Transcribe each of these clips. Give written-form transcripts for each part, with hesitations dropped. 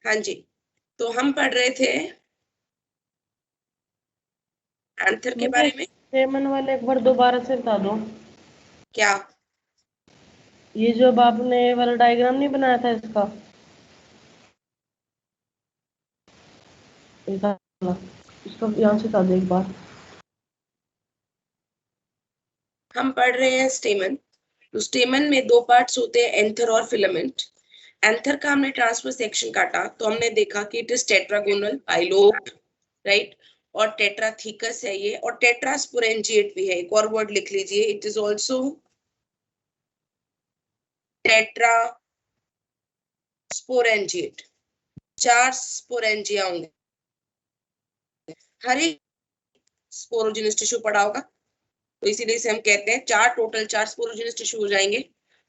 हाँ जी, तो हम पढ़ रहे थे एंथर के बारे में। स्टेमन वाले एक बार दोबारा से बता दो। क्या? ये जो अब आपने ये वाला डायग्राम नहीं बनाया था इसका, इसका यहाँ से बता दो एक बार। हम पढ़ रहे हैं स्टेमन। तो स्टेमन में दो पार्ट्स होते हैं, एंथर और फिलामेंट। एंथर का हमने ट्रांसफर सेक्शन काटा तो हमने देखा कि it is tetragonal bilobed, right, और टेट्राथीकस है ये, और टेट्रास्पोरेंजिएट भी है। एक और वर्ड लिख लीजिए, it is also tetrasporangiate. 4 sporangia होंगे। हर एक स्पोरोजिनस टिश्यू पड़ा होगा, तो इसीलिए इसे हम कहते हैं 4 स्पोरोजिनस टिश्यू हो जाएंगे।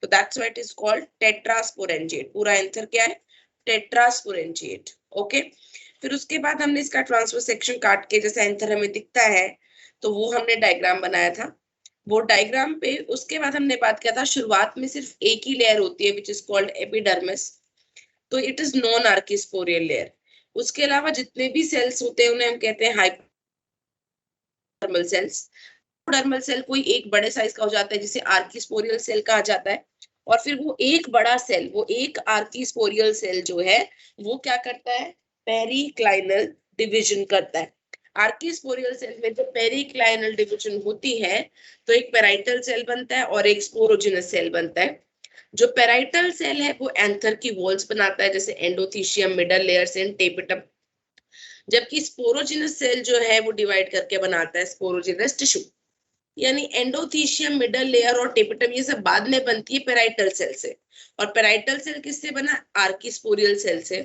तो that's why it is called tetrasporangiate. पूरा आंसर क्या है? टेट्रास्पोरेंजिएट। ओके, फिर उसके बाद हमने इसका ट्रांसफर सेक्शन काट के जैसा एंथर हमें दिखता है तो वो हमने डायग्राम बनाया था। वो डायग्राम पे उसके बाद हमने बात किया था, शुरुआत में सिर्फ एक ही लेयर होती है विच इज कॉल्ड एपिडर्मिस। तो it is non archesporial layer. उसके अलावा जितने भी सेल्स होते हैं उन्हें हम कहते हैं हाइपोडर्मल सेल्स। हाइपोडर्मल सेल कोई एक बड़े साइज का हो जाता है जिसे आर्किस्पोरियल सेल कहा जाता है, और फिर वो एक बड़ा सेल, वो एक आर्किस्पोरियल सेल जो है वो क्या करता है? पेरिक्लाइनल डिवीजन करता है। आर्किस्पोरियल सेल में जब पेरिक्लाइनल डिवीजन होती है तो एक पेराइटल सेल बनता है और एक स्पोरोजिनस सेल बनता है। जो पेराइटल सेल है वो एंथर की वॉल्स बनाता है, जैसे endothecium, middle layers and tapetum. जबकि स्पोरोजिनस सेल जो है वो डिवाइड करके बनाता है स्पोरोजिनस टिश्यू। यानी एंडोथीशियम, मिडल लेयर और टेपिटम ये सब बाद में बनती है पेराइटल सेल से। और पेराइटल सेल किससे बना? आर्किस्पोरियल सेल से।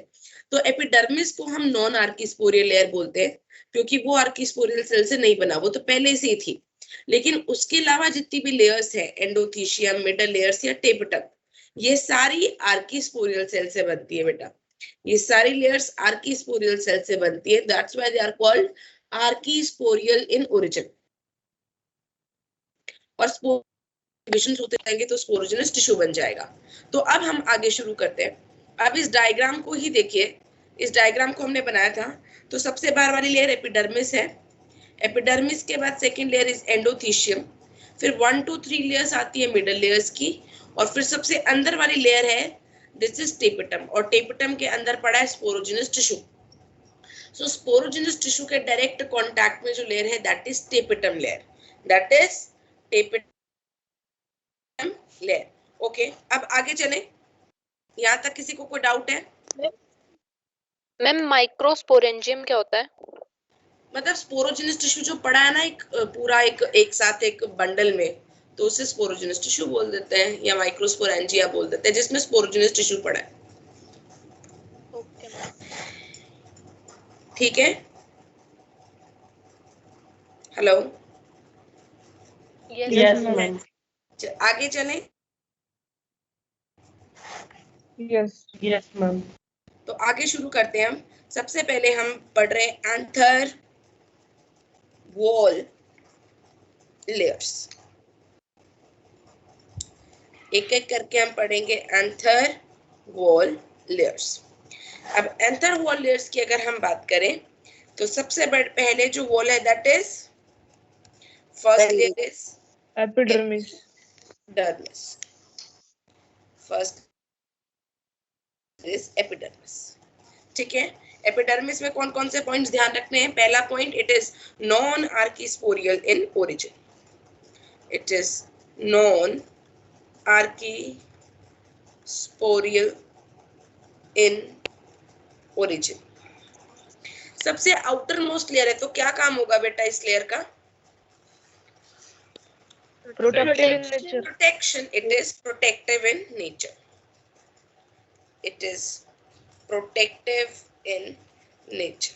तो एपिडर्मिस को हम नॉन आर्किस्पोरियल लेयर बोलते हैं क्योंकि वो आर्किस्पोरियल सेल से नहीं बना, वो तो पहले से ही थी। लेकिन उसके अलावा जितनी भी लेयर्स है, एंडोथीशियम, मिडल लेयर्स या टेपिटम, ये सारी आर्किस्पोरियल सेल से बनती है बेटा। ये सारी लेयर्स आर्किस्पोरियल सेल से बनती है, that's why they are called archesporial in origin. और डिविजन होते जाएंगे तो स्पोरोजिनस टिश्यू बन जाएगा। तो अब हम आगे शुरू करते हैं। अब इस डायग्राम को ही देखिए, इस डायग्राम को हमने बनाया था। तो सबसे बाहर वाली लेयर एपिडर्मिस है। एपिडर्मिस के बाद सेकंड लेयर इज एंडोथीशियम। फिर 1 2 3 लेयर्स आती है मिडल लेयर्स की, और फिर सबसे अंदर वाली लेयर है दिस इज टेपिटम, और टेपिटम के अंदर पड़ा है स्पोरोजिनस टिश्यू। सो स्पोरोजिनस टिश्यू के डायरेक्ट कांटेक्ट में जो लेयर है that is tapetum layer, that is tapetum layer. Okay, अब आगे चलें। यहाँ तक किसी को कोई डाउट है? मैम माइक्रोस्पोरेंजियम क्या होता है? मतलब स्पोरोजिनस टिश्यू जो पड़ा है ना, एक पूरा एक साथ एक बंडल में, तो उसे स्पोरोजिनस टिश्यू बोल देते हैं या माइक्रोस्पोरेंजिया बोल देते हैं, जिसमें स्पोरोजिनस टिश्यू पड़ा है। ओके मैम, ठीक है। Hello, yes ma'am. आगे चलें। Yes ma'am. तो आगे शुरू करते हैं हम। सबसे पहले हम पढ़ रहे हैं एंथर वॉल लेयर्स। एक एक करके हम पढ़ेंगे एंथर वॉल लेयर्स। अब एंथर वॉल लेयर्स की अगर हम बात करें तो सबसे पहले जो वॉल है that is first layer is epidermis. Dermis. First is epidermis. ठीक है। एपिडर्मिस में कौन कौन से पॉइंट्स ध्यान रखने हैं? पहला point, it is non archesporial in origin. It is non archesporial in origin. सबसे आउटर मोस्ट लेयर है, तो क्या काम होगा बेटा इस लेयर का? Protective in nature. Protection. It is protective in nature. It is protective in nature.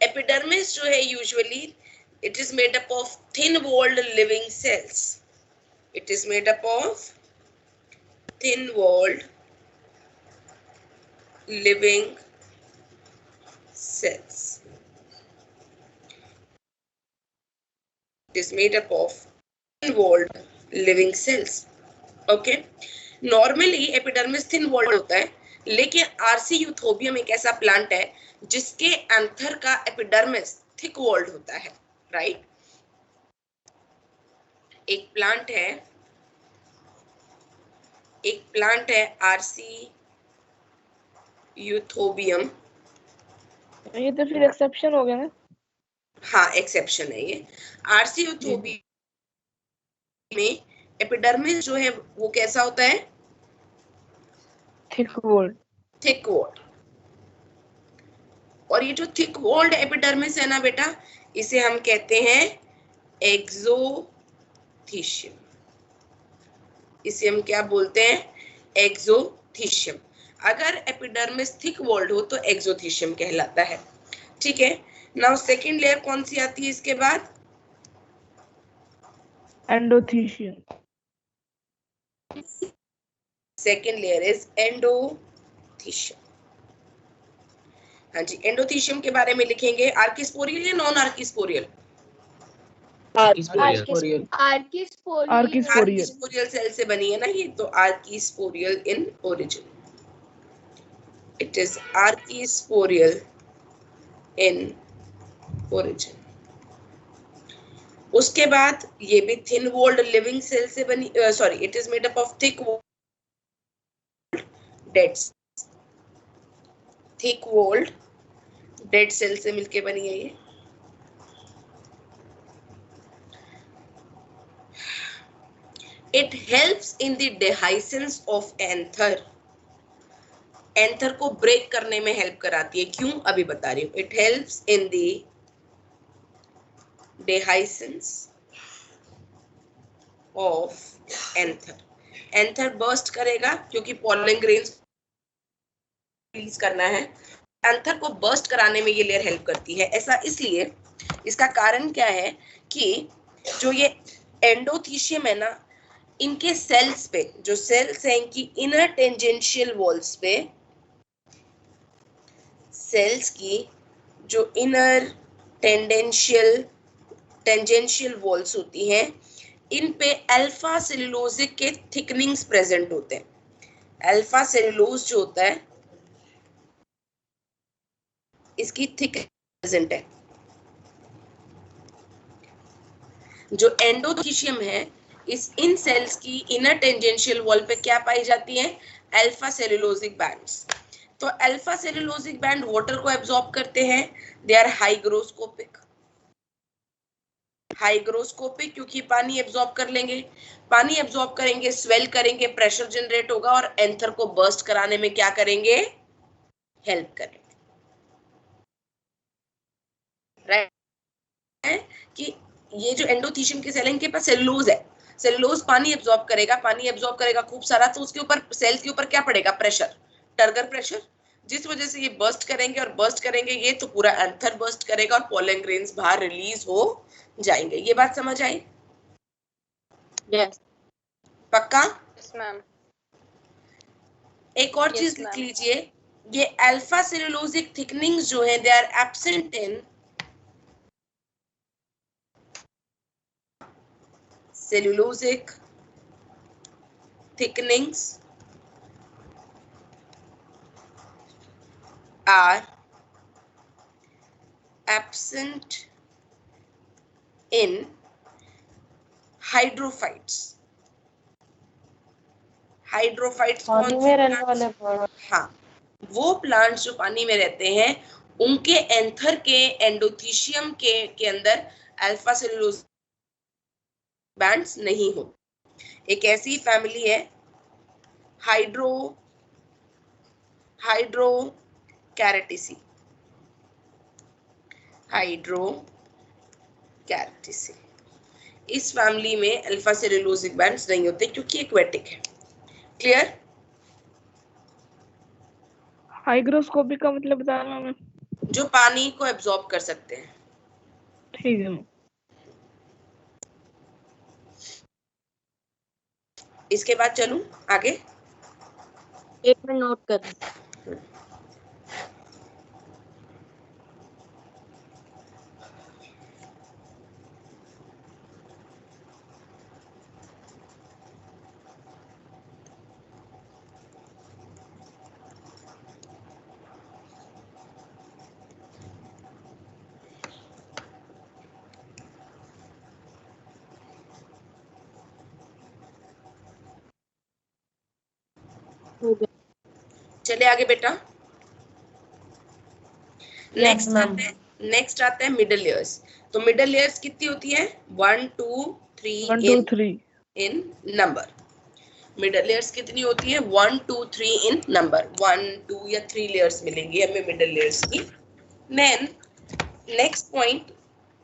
Epidermis जो है usually it is made up of thin-walled living cells. It is made up of thin-walled living cells. It is made up of thin-walled living cells. Okay. Normally epidermis thin-walled होता है, लेकिन RC यूथोबियम एक ऐसा plant है जिसके anther का epidermis thick walled होता है, राइट। एक प्लांट है आरसी यूथोबियम। ये तो फिर एक्सेप्शन हो गया ना। हाँ एक्सेप्शन है ये। आरसी यूथोबियम में एपिडर्मिस जो है वो कैसा होता है, थिक वॉल्ड। Thick walled. और ये जो थिक वॉल्ड एपिडर्मिस है ना बेटा, इसे हम कहते हैं एक्सोथीशियम। इसे हम क्या बोलते हैं, एक्सोथीशियम। अगर एपिडर्मिस थिक वॉल्ड हो तो एक्सोथीशियम कहलाता है, ठीक है। नाउ सेकंड लेयर कौन सी आती है इसके बाद, endothecium. Second layer is endothecium. हाँ जी, एंडोथीशियम के बारे में लिखेंगे आर्किस्पोरियल या non archesporial. Archesporial. Archesporial cell से बनी है ना ये, तो archesporial in origin, it is archesporial in origin. उसके बाद ये भी थिन वॉल्ड लिविंग सेल से बनी, sorry it is made up of thick dead, thick walled dead cell से मिलके बनी है ये। It helps in the dehiscence of anther, anther को ब्रेक करने में हेल्प कराती है। क्यों, अभी बता रही हूँ। It helps in the dehiscence of anther, anther burst करेगा क्योंकि पॉलन ग्रेन्स रिलीज करना है, एंथर को बर्स्ट कराने में ये लेयर हेल्प करती है। ऐसा इसलिए, इसका कारण क्या है कि जो ये एंडोथीशियम है ना, इनके सेल्स पे, जो सेल्स हैं इनकी इनर टेंजेंशियल वॉल्स पे, सेल्स की जो इनर टेंजेंशियल वॉल्स होती हैं, इन पे अल्फा सेलुलोजिक के थिकनिंग्स प्रेजेंट होते हैं। अल्फा सेलुलोज जो होता है इसकी थिक प्रेजेंट है। जो एंडोथीशियम है, इन सेल्स की इनर टेंजेंशियल वॉल पे क्या पाई जाती है, अल्फा सेलुलोजिक बैंड्स। तो अल्फा सेलुलोजिक बैंड वाटर को एब्जॉर्ब करते हैं, दे आर हाइग्रोस्कोपिक। हाइग्रोस्कोपिक क्योंकि पानी एब्जॉर्ब कर लेंगे, पानी एब्जॉर्ब करेंगे, स्वेल करेंगे, प्रेशर जनरेट होगा और एंथर को बर्स्ट कराने में क्या करेंगे, हेल्प करेंगे, राइट। कि ये जो एंडोथीशियम के सेल है इनके पास सेलुलोज है, सेलुलोज पानी एब्जॉर्ब करेगा, पानी एब्जॉर्ब करेगा खूब सारा, तो उसके ऊपर, सेल के ऊपर क्या पड़ेगा, प्रेशर, टर्गर प्रेशर, जिस वजह से ये बर्स्ट करेंगे, और बर्स्ट करेंगे ये तो पूरा एंथर बर्स्ट करेगा और पोलन ग्रेन्स बाहर रिलीज हो जाएंगे। ये बात समझ आई? यस पक्का? मैम। एक और Yes, चीज लिख ma'am. लीजिए, ये अल्फा सेलुलोजिक थिकनिंग्स जो है, they are absent in cellulosic thickenings are absent in hydrophytes. Hydrophytes पानी कौन में से रहने प्लांट्स? वाले प्रोडक्ट। हाँ, वो प्लांट्स जो पानी में रहते हैं, उनके एंथर के एंडोथीशियम के अंदर अल्फा सेलुलोज बैंड्स नहीं हो। एक ऐसी फैमिली है हाइड्रोकैरेटिसी, हाइड्रोकैरेटिसी। इस फैमिली में अल्फा सेलुलोजिक बैंड्स नहीं होते क्योंकि एक्वेटिक है। क्लियर? हाइग्रोस्कोपिक का मतलब बताना मैं। जो पानी को एब्जॉर्ब कर सकते हैं। ठीक है। इसके बाद चलूं आगे। एक मिनट नोट कर। हो गया। चले आगे बेटा। Yes, ma'am. नेक्स्ट आता है मिडल लेयर्स। तो मिडल लेयर्स कितनी होती है? 1 2 3 1 2 3 इन नंबर। मिडल लेयर्स कितनी होती है? 1 2 3 इन नंबर। 1 2 या 3 लेयर्स मिलेंगी हमें मिडल लेयर्स की। Then next point,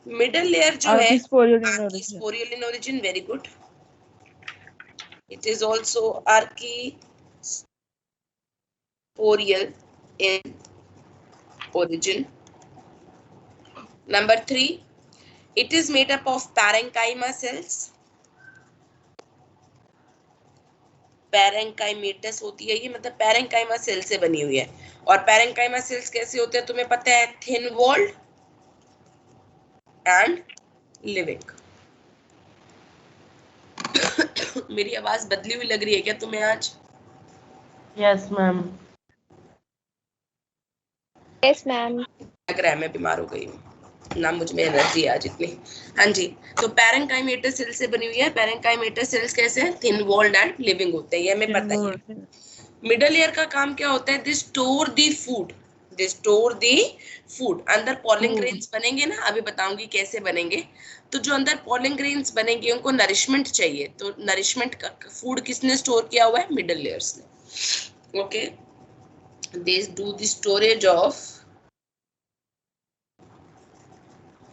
middle layer जो है Archisporial in origin. Archesporial in origin. Very good. It is also archesporial in origin. Number 3, it is made up of parenchyma cells. Parenchymatous होती है ये, मतलब parenchyma cell से बनी हुई है। और पैरेंकाइमा सेल्स कैसे होते हैं तुम्हें पता है? Thin walled and living. मेरी आवाज बदली हुई लग रही है क्या तुम्हें आज? Yes, ma'am. Yes, ma'am. लग रहा है मैं बीमार हो गई हूँ ना, मुझ में एनर्जी आज इतनी। हाँ जी, तो पैरेंकाइमेटस सेल से बनी हुई है। पैरेंकाइमेटस सेल्स कैसे हैं? थिन वॉल्ड एंड लिविंग होते हैं, ये हमें पता ही है। मिडल ईयर का काम क्या होता है? They store the food. They store the food. अंदर पॉलिंग ग्रेन्स बनेंगे ना, अभी बताऊंगी कैसे बनेंगे। तो जो अंदर पॉलिंग ग्रेन्स बनेंगे उनको नरिशमेंट चाहिए, तो नरिशमेंट का फूड किसने स्टोर किया हुआ है? मिडल लेयर्स ने। Okay, they do the storage of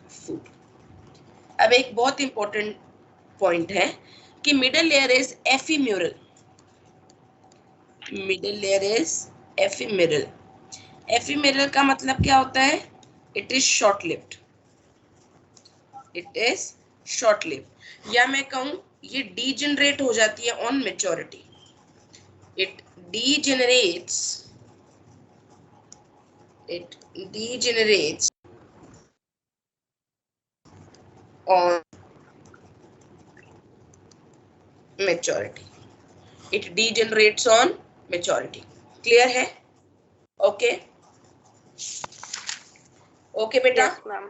food. अब एक बहुत इंपॉर्टेंट पॉइंट है कि middle layer is ephemeral. Middle layer is ephemeral. Ephemeral का मतलब क्या होता है? It is short lived. It is short lived, या मैं कहूं ये डीजेनरेट हो जाती है on maturity. It degenerates, it degenerates on maturity. It degenerates on maturity. Clear है? ओके ओके बेटा। Yes, ma'am.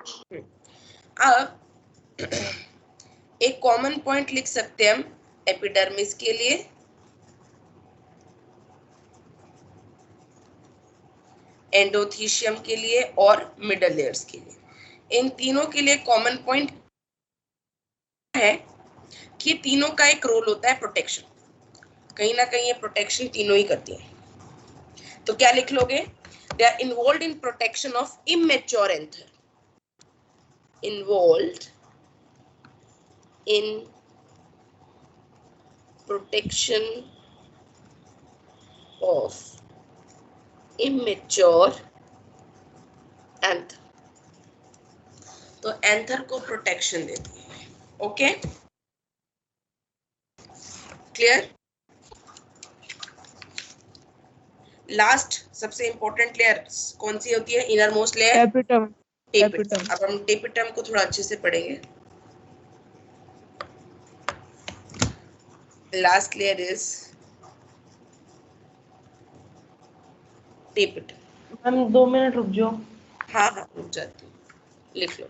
अब एक कॉमन पॉइंट लिख सकते हैं हम एपिडर्मिस के लिए, एंडोथीशियम के लिए और मिडल लेयर्स के लिए। इन तीनों के लिए कॉमन पॉइंट है कि तीनों का एक रोल होता है प्रोटेक्शन। कहीं ना कहीं ये प्रोटेक्शन तीनों ही करती हैं। तो क्या लिख लोगे? They are involve in protection of immature anther. Involve in protection of immature anther। तो एंथर को प्रोटेक्शन देती है। Okay, clear? लास्ट सबसे इंपॉर्टेंट लेयर कौन सी होती है? इनर मोस्ट लेयर एपिटम। टेपिटम। अब हम टेपिटम को थोड़ा अच्छे से पढ़ेंगे। Last layer is tapetum. Ma'am 2 minute रुक जाओ। हाँ हाँ रुक जाती हूँ, लिख लो।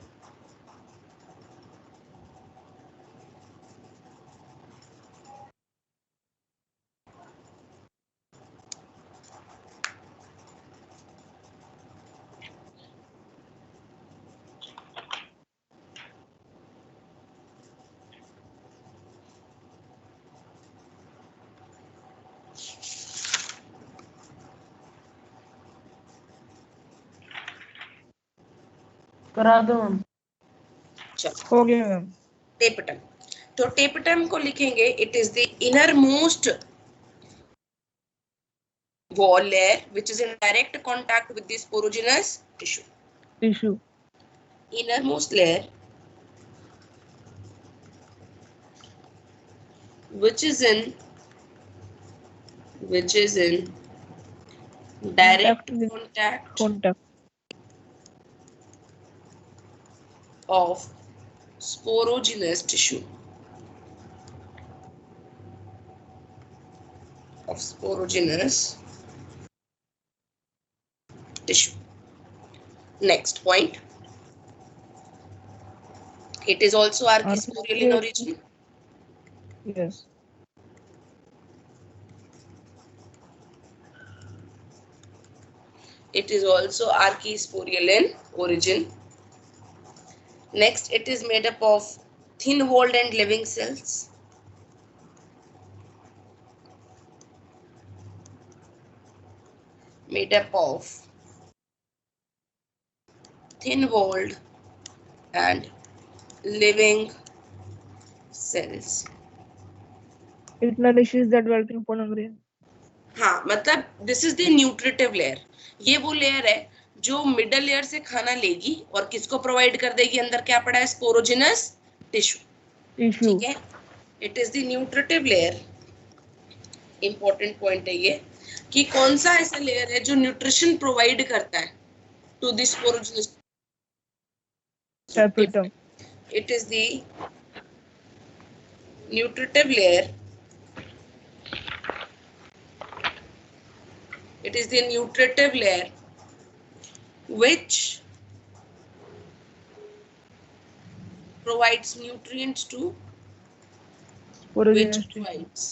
करा दो मैम। चलो, हो गया मैम। टेपिटम। तो टेपिटम को लिखेंगे, it is the inner most wall layer which is in direct contact with the sporogenous tissue. Tissue. Innermost layer which is in direct contact of sporogenous tissue. Of sporogenous tissue. Next point. It is also archisporial in origin. Yes. It is also archisporial in origin. Next, it is made up of thin-walled and living cells. Made up of thin-walled and living cells. It nourishes the developing pollen grain. हाँ, मतलब this is the nutritive layer. ये वो layer है जो middle layer से खाना लेगी और किसको प्रोवाइड कर देगी. अंदर क्या पड़ा है? Sporogenous tissue. ठीक है, it is the nutritive layer. Important point है ये कि कौन सा ऐसा लेयर है जो न्यूट्रिशन प्रोवाइड करता है to the sporogenous Tapetum. It is the nutritive layer. It is the nutritive layer which provides nutrients to Sporogenous which provides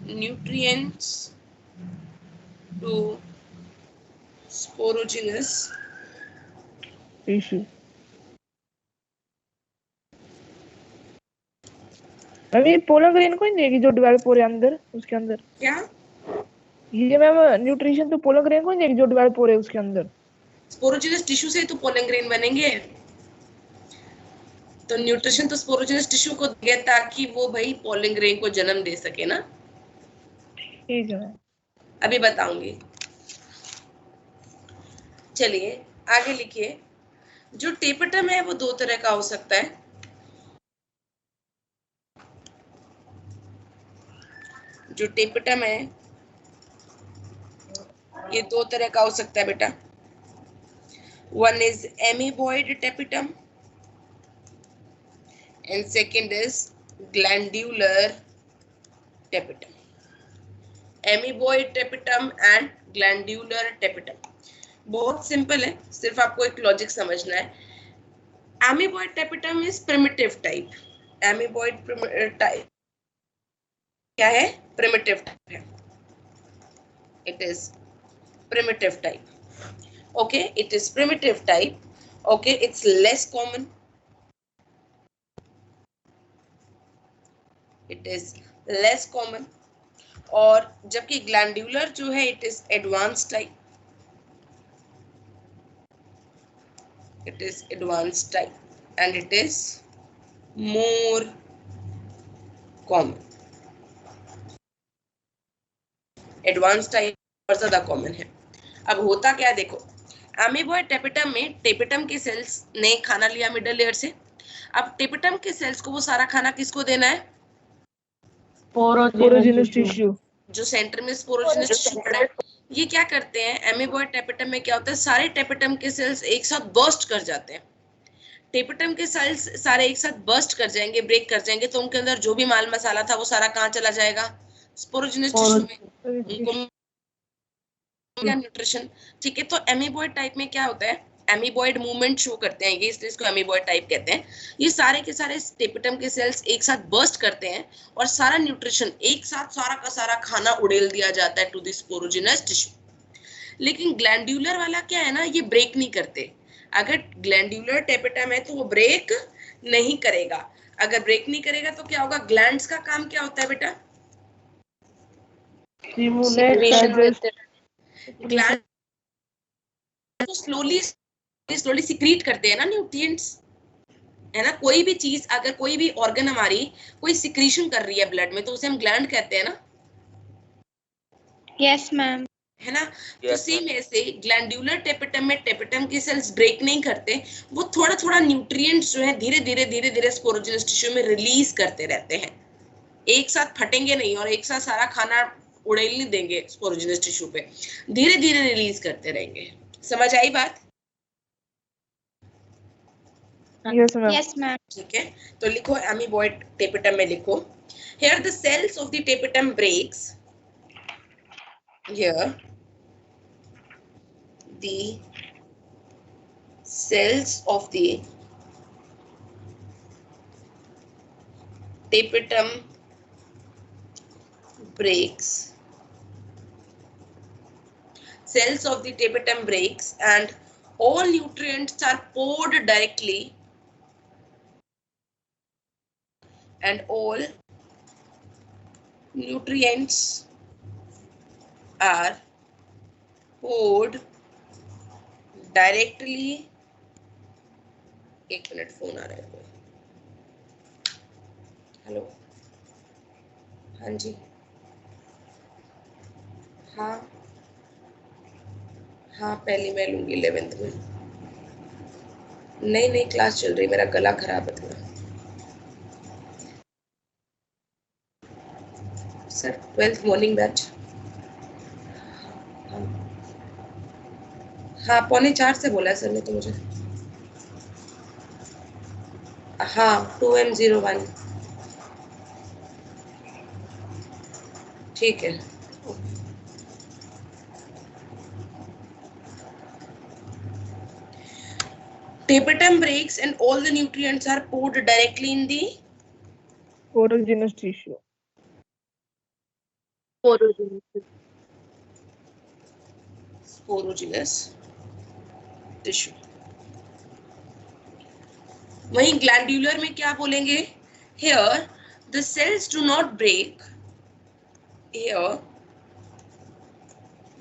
nutrients to sporogenous tissue. Ma'am ये पोलन ग्रेन को ही देगी जो develop हो रहे हैं अंदर उसके अंदर. क्या? ये मैम न्यूट्रिशन तो पोलन ग्रेन को ही देगी जो डेवलप हो रहे हैं उसके अंदर. स्पोरोजिनस टिश्यू से तो पोलन ग्रेन बनेंगे, तो न्यूट्रिशन तो स्पोरोजिनस टिश्यू को देगा ताकि वो भाई पोलन ग्रेन को जन्म दे सके ना. ठीक है, अभी बताऊंगी. चलिए आगे लिखिए. जो टेपेटम है वो दो तरह का हो सकता है. जो टेपेटम है ये दो तरह का हो सकता है बेटा. One is amoeboid tapetum and second is glandular tapetum. Amoeboid tapetum and glandular tapetum बहुत सिंपल है, सिर्फ आपको एक लॉजिक समझना है. Amoeboid tapetum is primitive type. Amoeboid type क्या है? प्रिमिटिव टाइप है. It is primitive type. Okay, it is primitive type. Okay, it's less common. It is less common. और जबकि glandular जो है it is advanced type. It is advanced type and it is more common. Advanced type और ज्यादा common है. अब होता क्या है देखो, एमीबॉइड टेपेटम में टेपेटम के सेल्स ने खाना लिया मिडल लेयर से. अब टेपेटम के सेल्स को वो सारा खाना किसको देना है? Sporogenous tissue. जो सेंटर में स्पोरोजेनस टिश्यू पड़ा है. ये क्या करते हैं? एमीबॉइड टेपेटम में क्या होता है? सारे टेपेटम के सेल्स एक साथ बर्स्ट कर जाते हैं. टेपेटम के सेल्स सारे एक साथ बर्स्ट कर जाएंगे, ब्रेक कर जाएंगे, तो उनके अंदर जो भी माल मसाला था वो सारा कहाँ चला जाएगा? स्पोरोजेनस टिश्यू में. उनको न्यूट्रिशन. ठीक है, तो एमीबॉइड टाइप में क्या होता है? एमीबॉइड मूवमेंट शो करते हैं ये, इसलिए इसको एमीबॉइड टाइप कहते हैं. ये सारे के सारे टेपेटम के सेल्स एक साथ बर्स्ट करते हैं और सारा न्यूट्रिशन एक साथ, सारा का सारा खाना उड़ेल दिया जाता है टू द स्पोरोजेनस टिश्यू. लेकिन ग्लैंड्यूलर वाला क्या है ना, ये ब्रेक नहीं करते. अगर ग्लैंड्यूलर टेपेटम है तो वो ब्रेक नहीं करेगा. अगर ब्रेक नहीं करेगा तो क्या होगा? ग्लैंड्स का काम क्या होता है बेटा? ग्लैंड तो स्लोली सिक्रीट करते हैं ना न्यूट्रिएंट्स, है ना. कोई भी चीज, अगर कोई भी ऑर्गन हमारी कोई सिक्रीशन कर रही है ब्लड में तो उसे हम ग्लैंड कहते हैं ना. Yes, ma'am. है ना. तो सेम ऐसे ग्लैंड्यूलर टेपेटम में टेपेटम के सेल्स ब्रेक नहीं करते, वो थोड़ा थोड़ा न्यूट्रिएंट्स जो है धीरे धीरे स्पोरोजेनस टिश्यू में रिलीज करते रहते हैं. एक साथ फटेंगे नहीं और एक साथ सारा खाना उड़ेल नहीं देंगे स्पोरोजेनस टिश्यू पे, धीरे धीरे रिलीज करते रहेंगे. समझ आई बात? Yes, ma'am. Yes, ma'am. ठीक है, तो लिखो एमीबॉइड टेपेटम में लिखो. Here the cells of the tapetum breaks. Here the cells of the tapetum breaks. cells of the tapetum breaks and all nutrients are poured directly, and all nutrients are poured directly. एक minute, phone आ रहा है कोई. Hello, हाँ जी, हाँ हाँ, पहली मैं लूंगी 11th में. नहीं नहीं, क्लास चल रही, मेरा गला खराब है थोड़ा. Sir 12th morning batch. हाँ 3:45 से बोला है सर ने तो मुझे. हाँ 2M01. ठीक है. Tapetum breaks and all the nutrients are poured directly in the porogenous tissue. sporogenous tissue. वहीं glandular में क्या बोलेंगे? Here the cells do not break. Here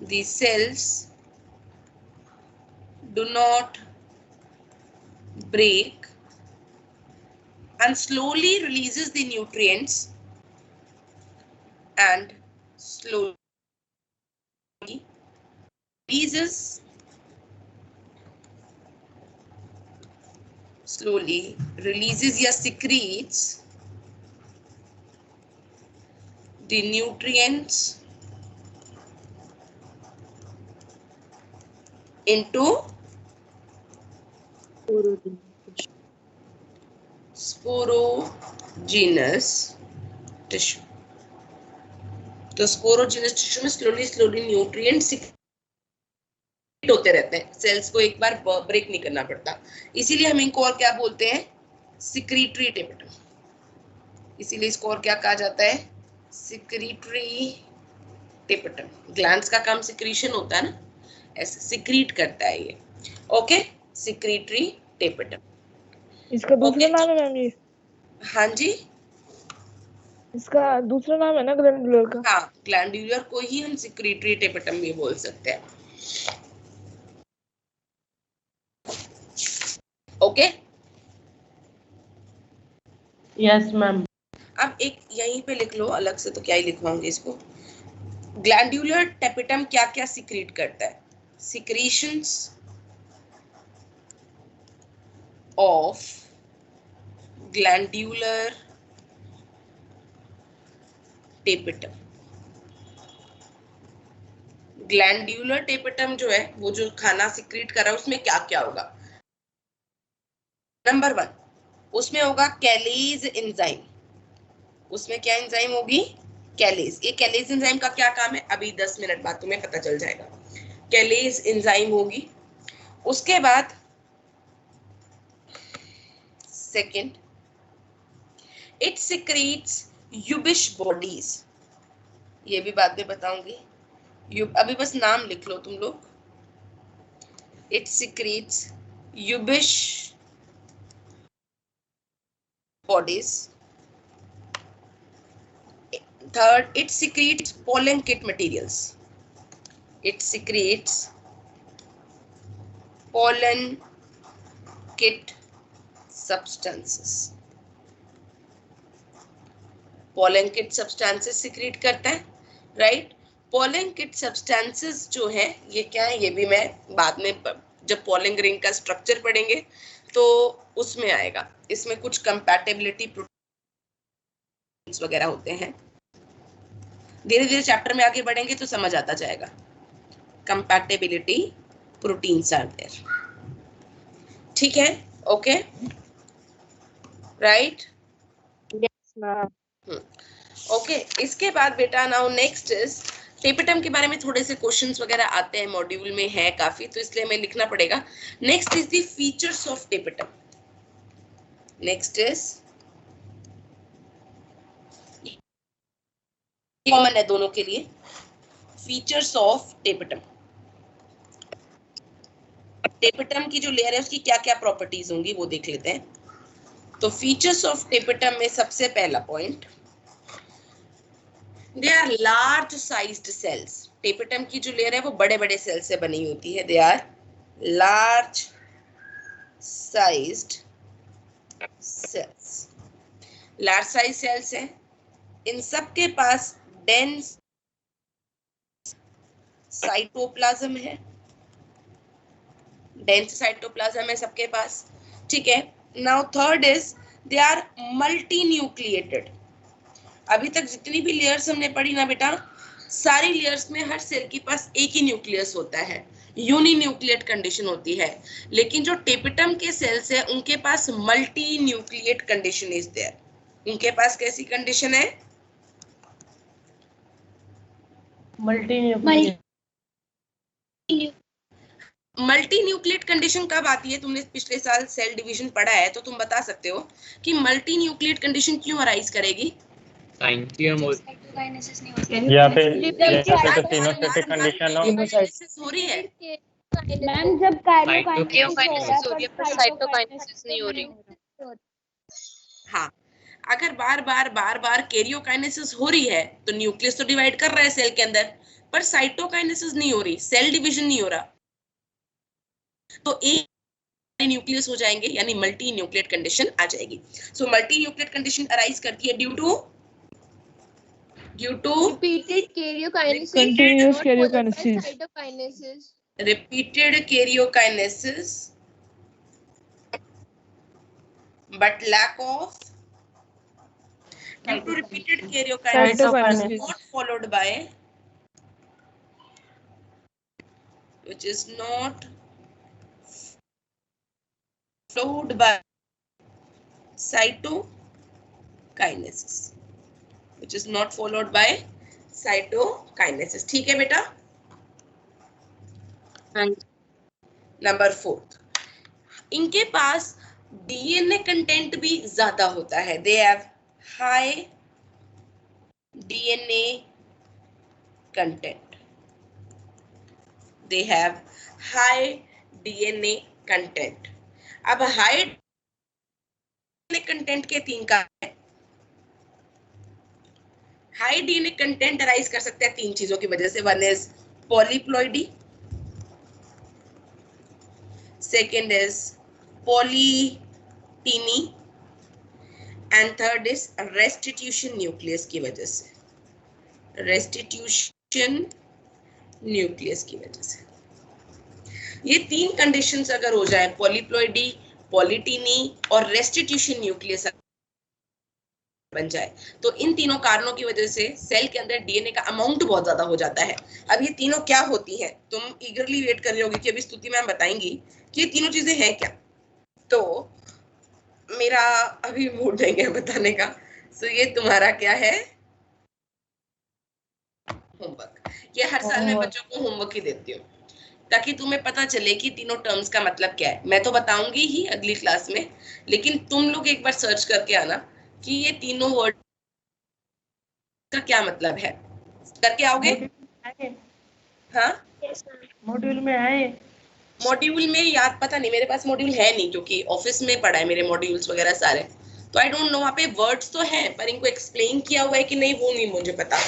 the cells do not break and slowly releases the nutrients and slowly releases या secretes the nutrients into sporogenous tissue. तो sporogenous tissue में slowly nutrients secrete होते रहते हैं. Sales को एक बार break नहीं करना पड़ता, इसीलिए हम इनको और क्या बोलते हैं? Secretory tapetum. इसीलिए इसको और क्या कहा जाता है? Secretory tapetum. ग्लैंड्स का काम सिक्रीशन होता है ना, ऐसे सिक्रीट करता है ये. Okay, secretory tapetum. इसका दूसरा नाम है मैम ये? हाँ जी, इसका दूसरा नाम है ना ग्लैंडुलर का? हाँ, ग्लैंडुलर को ही हम सिक्रीटरी टेपेटम भी बोल सकते हैं. Okay, yes ma'am. अब एक यहीं पे लिख लो अलग से, तो क्या ही लिखवाऊंगी इसको. ग्लैंडुलर टेपेटम क्या क्या सिक्रीट करता है? Secretions of glandular tapetum. Glandular tapetum जो है, वो जो खाना सिक्रीट कर रहा है, उसमें क्या क्या होगा? नंबर 1, उसमें होगा कैलेज एंजाइम. उसमें क्या एंजाइम होगी? कैलेज. ये कैलेज एंजाइम का क्या काम है? अभी 10 मिनट बाद तुम्हें पता चल जाएगा. कैलेज एंजाइम होगी. उसके बाद सेकंड, इट सिक्रीट्स यूबिश बॉडीज. ये भी बाद में बताऊंगी. अभी बस नाम लिख लो तुम लोग. It secretes Ubisch bodies. Third, it secretes pollen kit materials. It secretes pollen kit substances. Pollen kit substances secrete करता है, right? Pollen kit substances जो है, ये क्या है? ये भी मैं बाद में जब pollen ring का structure पढ़ेंगे तो उसमें आएगा. इसमें कुछ कंपैटिबिलिटी प्रोटीन्स वगैरह होते हैं. धीरे धीरे चैप्टर में आगे बढ़ेंगे तो समझ आता जाएगा. Compatibility proteins are there. ठीक है, okay, right? Yes, ma'am. Okay, इसके बाद बेटा नाउ नेक्स्ट इज टेपेटम के बारे में थोड़े से क्वेश्चंस वगैरह आते हैं, मॉड्यूल में है काफी, तो इसलिए हमें लिखना पड़ेगा. Next is the features of tapetum. Next is common है दोनों के लिए, फीचर्स ऑफ टेपेटम. टेपिटम की जो लेयर है उसकी क्या क्या प्रॉपर्टीज होंगी वो देख लेते हैं। तो फीचर्स ऑफ टेपिटम में सबसे पहला point, they are large sized cells. Tapetum की जो लेयर है वो बड़े बड़े सेल से बनी होती है। They are large sized cells, large size cells हैं। इन सब के पास डेंस साइटोप्लाज्म है, डेंस साइटोप्लाज्म है सबके पास, ठीक है। Now third is they are multinucleated. अभी तक जितनी भी लेयर्स हमने पढ़ी ना बेटा, सारी लेयर्स में हर सेल के पास एक ही न्यूक्लियस होता है, यूनी न्यूक्लिएट कंडीशन होती है। लेकिन जो टेपिटम के सेल्स है उनके पास multi nucleate condition is there. उनके पास कैसी कंडीशन है? Multi nuclear. Multi nucleate condition कब आती है? तुमने पिछले साल सेल डिवीजन पढ़ा है तो तुम बता सकते हो कि मल्टी न्यूक्लिएट कंडीशन क्यों अराइज करेगी? यहाँ पे तो तीनों कंडीशन हो रही है। मैम जब काइनेसिस हो रही है पर साइटोकाइनेसिस नहीं हो रही। हाँ, अगर बार बार कैरियोकाइनेसिस हो रही है तो न्यूक्लियस तो डिवाइड कर रहा है सेल के अंदर, पर साइटोकाइनेसिस नहीं हो रही, सेल डिवीजन नहीं हो रहा, तो एक न्यूक्लियस हो जाएंगे, यानी मल्टी न्यूक्लिएट कंडीशन आ जाएगी। So multi nucleate condition arise करती है due to repeated karyokinesis, Continuous not followed by karyokinesis. cytokinesis. repeated karyokinesis but lack of, due to repeated karyokinesis Cytokinesis. not followed by, which is not followed by cytokinesis, which is not followed by cytokinesis। ठीक है बेटा? Number 4, इनके पास DNA content भी ज्यादा होता है। They have high DNA content, they have high DNA content. अब high DNA content के 3 कारण हैं। हाई डीएनए कंटेंट अराइज कर सकते हैं 3 चीजों की वजह से। One is polyploidy, second is polyteny and third is restitution nucleus की वजह से, रेस्टिट्यूशन न्यूक्लियस की वजह से। ये 3 कंडीशंस अगर हो जाए, पॉलीप्लॉइडी, पॉलीटीनी और रेस्टिट्यूशन न्यूक्लियस बन जाए, तो इन तीनों कारणों की वजह से सेल के अंदर डीएनए का अमाउंट बहुत ज्यादा हो जाता है। अब ये तीनों क्या होती हैं? तुम ईगरली वेट कर रहे होगे कि अभी स्तुति मैम बताएंगी कि ये तीनों चीजें हैं क्या। तो मेरा अभी मूड नहीं है बताने का। सो ये तुम्हारा क्या है? होमवर्क। ये हर साल मैं बच्चों को होमवर्क ही देती हूँ ताकि तुम्हें पता चले कि तीनों टर्म्स का मतलब क्या है। मैं तो बताऊंगी ही अगली क्लास में, लेकिन तुम लोग एक बार सर्च करके आना कि ये तीनों वर्ड का क्या मतलब है। करके आओगे? हाँ, मॉड्यूल में आए। मॉड्यूल में याद पता नहीं, मेरे पास मॉड्यूल है नहीं क्योंकि ऑफिस में पढ़ा है मेरे मॉड्यूल्स वगैरह सारे, तो आई डोंट नो वहाँ पे वर्ड्स तो हैं पर इनको एक्सप्लेन किया हुआ है कि नहीं वो नहीं मुझे पता।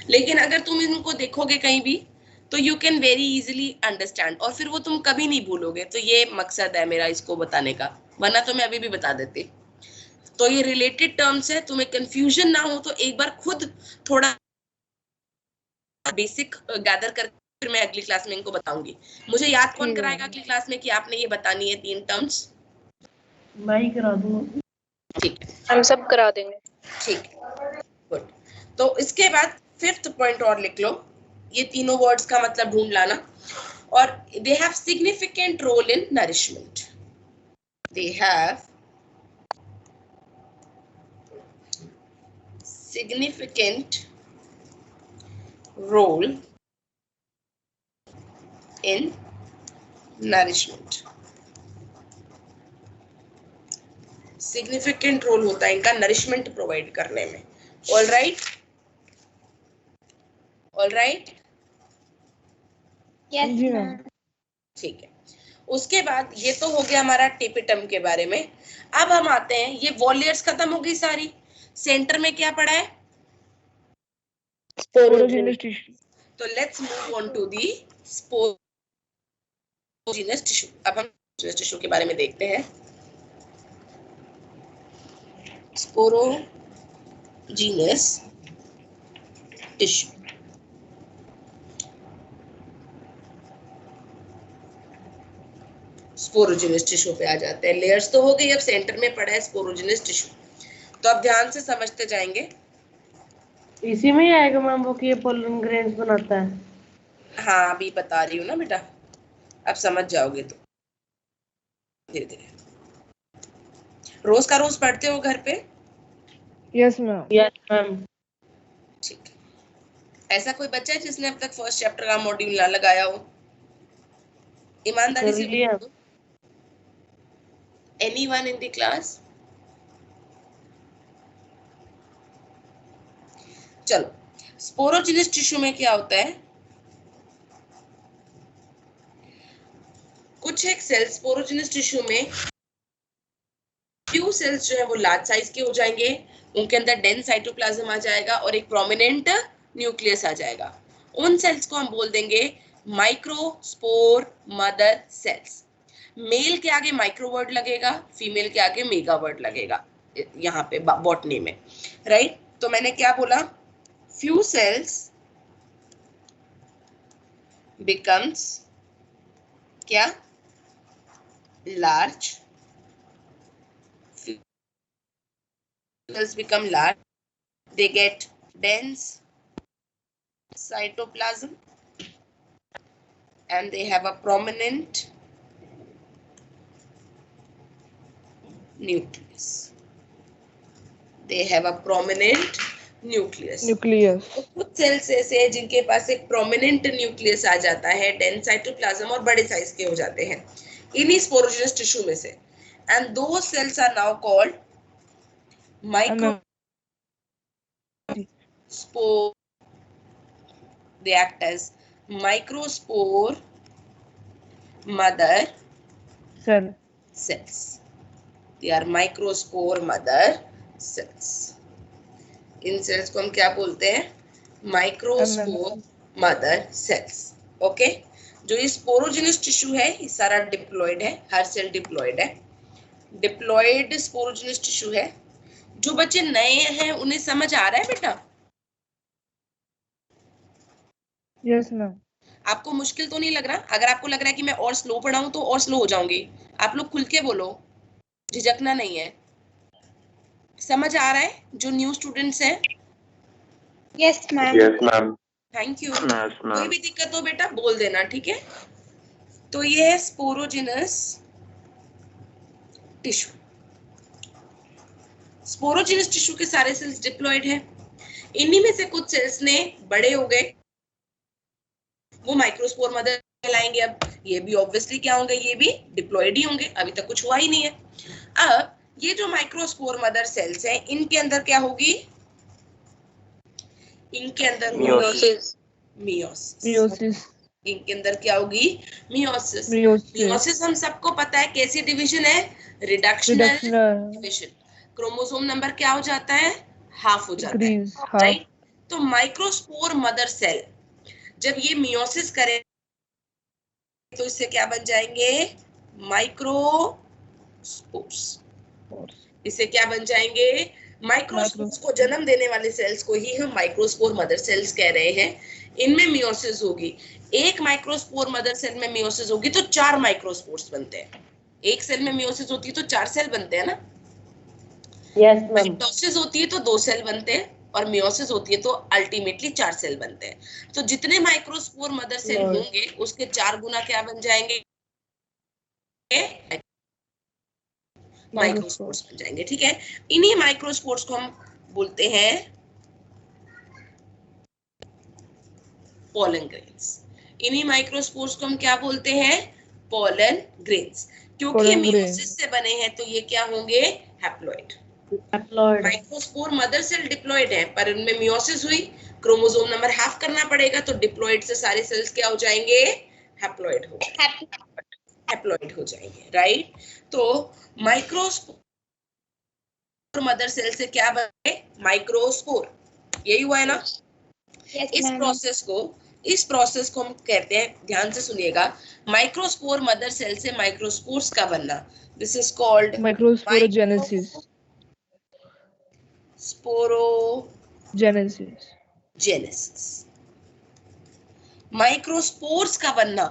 लेकिन अगर तुम इनको देखोगे कहीं भी तो you can very easily understand और फिर वो तुम कभी नहीं भूलोगे। तो ये मकसद है मेरा इसको बताने का, वरना तो मैं अभी भी बता देती। तो ये रिलेटेड टर्म्स है, तुम्हें कंफ्यूजन ना हो तो एक बार खुद थोड़ा बेसिक गैदर करके फिर मैं अगली क्लास में इनको बताऊंगी। मुझे याद कौन कराएगा अगली क्लास में कि आपने ये बतानी है 3 टर्म्स? मैं ही करा दूंगा। ठीक है, हम सब करा देंगे। ठीक है, गुड। तो इसके बाद 5th पॉइंट और लिख लो, ये तीनों वर्ड्स का मतलब ढूंढ लाना। और they have significant role in nourishment, they have significant role in nourishment। Significant role होता है इनका नरिशमेंट प्रोवाइड करने में। ऑल राइट, ऑल राइट, जी मैम। ठीक है। उसके बाद ये तो हो गया हमारा टेपिटम के बारे में। अब हम आते हैं, ये वॉल लेयर्स खत्म हो गई सारी, सेंटर में क्या पड़ा है? Sporogenous tissue. तो let's move on to the sporogenous tissue. अब हम स्पोरोजिनस टिश्यू के बारे में देखते हैं। स्पोरोजिनस टिश्यू, स्पोरोजिनस टिश्यू पे आ जाते हैं। लेयर्स तो हो गई, अब सेंटर में पड़ा है स्पोरोजिनस टिश्यू। तो अब ध्यान से समझते जाएंगे। इसी में ही आएगा मैम वो कि ये पोलन ग्रेन्स बनाता है। हाँ अभी बता रही हूँ ना बेटा, अब समझ जाओगे तो धीरे धीरे। रोज का रोज पढ़ते हो घर पे? Yes, ma'am. Yes ma'am. ठीक है। ऐसा कोई बच्चा है जिसने अब तक फर्स्ट चैप्टर का मॉड्यूल ना लगाया हो? ईमानदारी कर से लिया। Anyone in the class? चलो, स्पोरोजिनस टिश्यू में क्या होता है? कुछ एक सेल्स स्पोरोजिनस टिश्यू में फ्यू सेल्स जो है वो लार्ज साइज के हो जाएंगे, उनके अंदर डेंस साइटोप्लाज्म आ जाएगा और एक प्रोमिनेंट न्यूक्लियस आ जाएगा। उन सेल्स को हम बोल देंगे माइक्रोस्पोर मदर सेल्स। मेल के आगे माइक्रो वर्ड लगेगा, फीमेल के आगे मेगा वर्ड लगेगा यहाँ पे बॉटनी में, राइट? तो मैंने क्या बोला? फ्यू सेल्स बिकम्स क्या? large. Cells become large. They get dense cytoplasm and they have a prominent nucleus. They have a prominent nucleus. Nucleus. कुछ सेल्स ऐसे हैं जिनके पास एक प्रोमिनेंट न्यूक्लियस आ जाता है, डेंस साइटोप्लाज्म और बड़े साइज के हो जाते हैं इन्हीं स्पोरोजिनस टिश्यू में से। एंड दो cells are now called microspore. They act as microspore mother cells. They are microspore mother cells. इन सेल्स को हम क्या बोलते हैं? Microspore mother cells. ओके, जो ये स्पोरोजिनस टिश्यू है ये सारा डिप्लॉयड है, हर सेल डिप्लॉयड है, डिप्लॉयड स्पोरोजिनस टिश्यू है। जो बच्चे नए हैं उन्हें समझ आ रहा है बेटा? Yes, ma'am. आपको मुश्किल तो नहीं लग रहा? अगर आपको लग रहा है कि मैं और स्लो पढ़ाऊं तो और स्लो हो जाऊंगी। आप लोग खुल के बोलो, झिझकना नहीं है। समझ आ रहा है जो न्यू स्टूडेंट्स हैं? Yes ma'am. Yes, ma'am. Thank you. Yes, कोई ma'am. भी दिक्कत हो बेटा बोल देना, ठीक है? तो ये है स्पोरोजिनस टिश्यू। स्पोरोजिनस टिश्यू के सारे सेल्स डिप्लॉयड हैं। इन्हीं में से कुछ सेल्स ने बड़े हो गए, वो माइक्रोस्पोर मदर कहलाएंगे। अब ये भी ऑब्वियसली क्या होंगे? ये भी डिप्लॉयड ही होंगे, अभी तक कुछ हुआ ही नहीं है। अब ये जो माइक्रोस्पोर मदर सेल्स हैं इनके अंदर क्या होगी? इनके अंदर Meiosis. मियोसिस। इनके अंदर क्या होगी? मियोसिस। मियोसिस हम सबको पता है कैसी डिवीजन है? Reductional division. क्रोमोसोम नंबर क्या हो जाता है? हाफ हो जाता है, राइट? तो माइक्रोस्पोर मदर सेल जब ये मियोसिस करे तो इससे क्या बन जाएंगे? माइक्रोस्पोर्स। इससे क्या बन जाएंगे? माइक्रोस्पोर्स को जन्म देने वाले सेल्स को ही हम माइक्रोस्पोर मदर सेल्स कह रहे हैं। इनमें मियोसिस होगी। एक माइक्रोस्पोर मदर सेल में मियोसिस होगी तो 4 माइक्रोस्पोर्स बनते हैं। एक सेल में मियोसिस होती है तो 4 सेल बनते हैं ना? Yes ma'am. माइटोसिस होती है तो 2 सेल बनते हैं और मियोसिस होती है तो अल्टीमेटली 4 सेल बनते हैं। तो जितने माइक्रोस्पोर मदर सेल होंगे उसके 4 गुना क्या बन जाएंगे? माइक्रोस्पोर्स बन जाएंगे, ठीक है? इन्हीं माइक्रोस्पोर्स को हम बोलते हैं पोलन ग्रेन्स। इन्हीं माइक्रोस्पोर्स को हम क्या बोलते हैं? Pollen grains. क्योंकि ये मियोसिस से बने हैं तो ये क्या होंगे? Haploid. Microspore mother cell diploid है पर उनमें मियोसिस हुई, क्रोमोसोम नंबर हाफ करना पड़ेगा तो डिप्लॉयड से सारे सेल्स क्या हो जाएंगे? हैप्लॉइड हो जाएंगे। हैप्लॉइड हो जाएंगे, राइट। तो माइक्रोस्पोर मदर सेल से क्या बने, माइक्रोस्पोर, यही हुआ है ना। Yes, इस ma'am. प्रोसेस को हम कहते हैं, ध्यान से सुनिएगा, माइक्रोस्पोर मदर सेल से माइक्रोस्पोर्स का बनना, this is called Microsporogenesis. Sporogenesis. Genesis. Microspores का बनना,